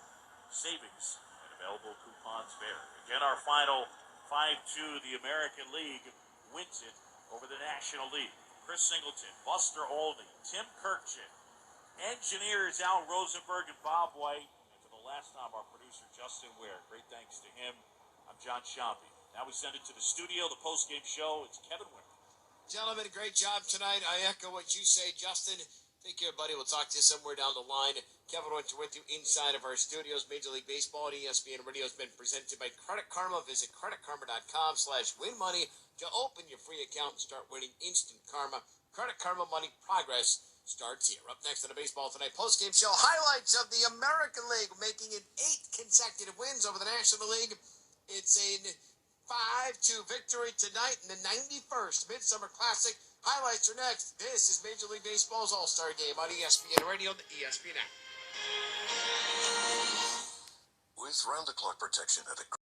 Savings and available coupons there. Again, our final 5-2, the American League wins it over the National League. Chris Singleton, Buster Olney, Tim Kirkchin, engineers Al Rosenberg and Bob White, and for the last time, our producer Justin Ware. Great thanks to him. I'm John Shampi. Now we send it to the studio, the post-game show. It's Kevin Winter. Gentlemen, great job tonight. I echo what you say, Justin. Take care, buddy. We'll talk to you somewhere down the line. Kevin Winter with you inside of our studios. Major League Baseball at ESPN Radio has been presented by Credit Karma. Visit creditkarma.com/win money to open your free account and start winning instant karma. Credit Karma Money Progress starts here. Up next on the Baseball Tonight postgame show, highlights of the American League making it 8 consecutive wins over the National League. It's a 5-2 victory tonight in the 91st Midsummer Classic. Highlights are next. This is Major League Baseball's All-Star Game on ESPN Radio and the ESPN app. With round-the-clock protection at a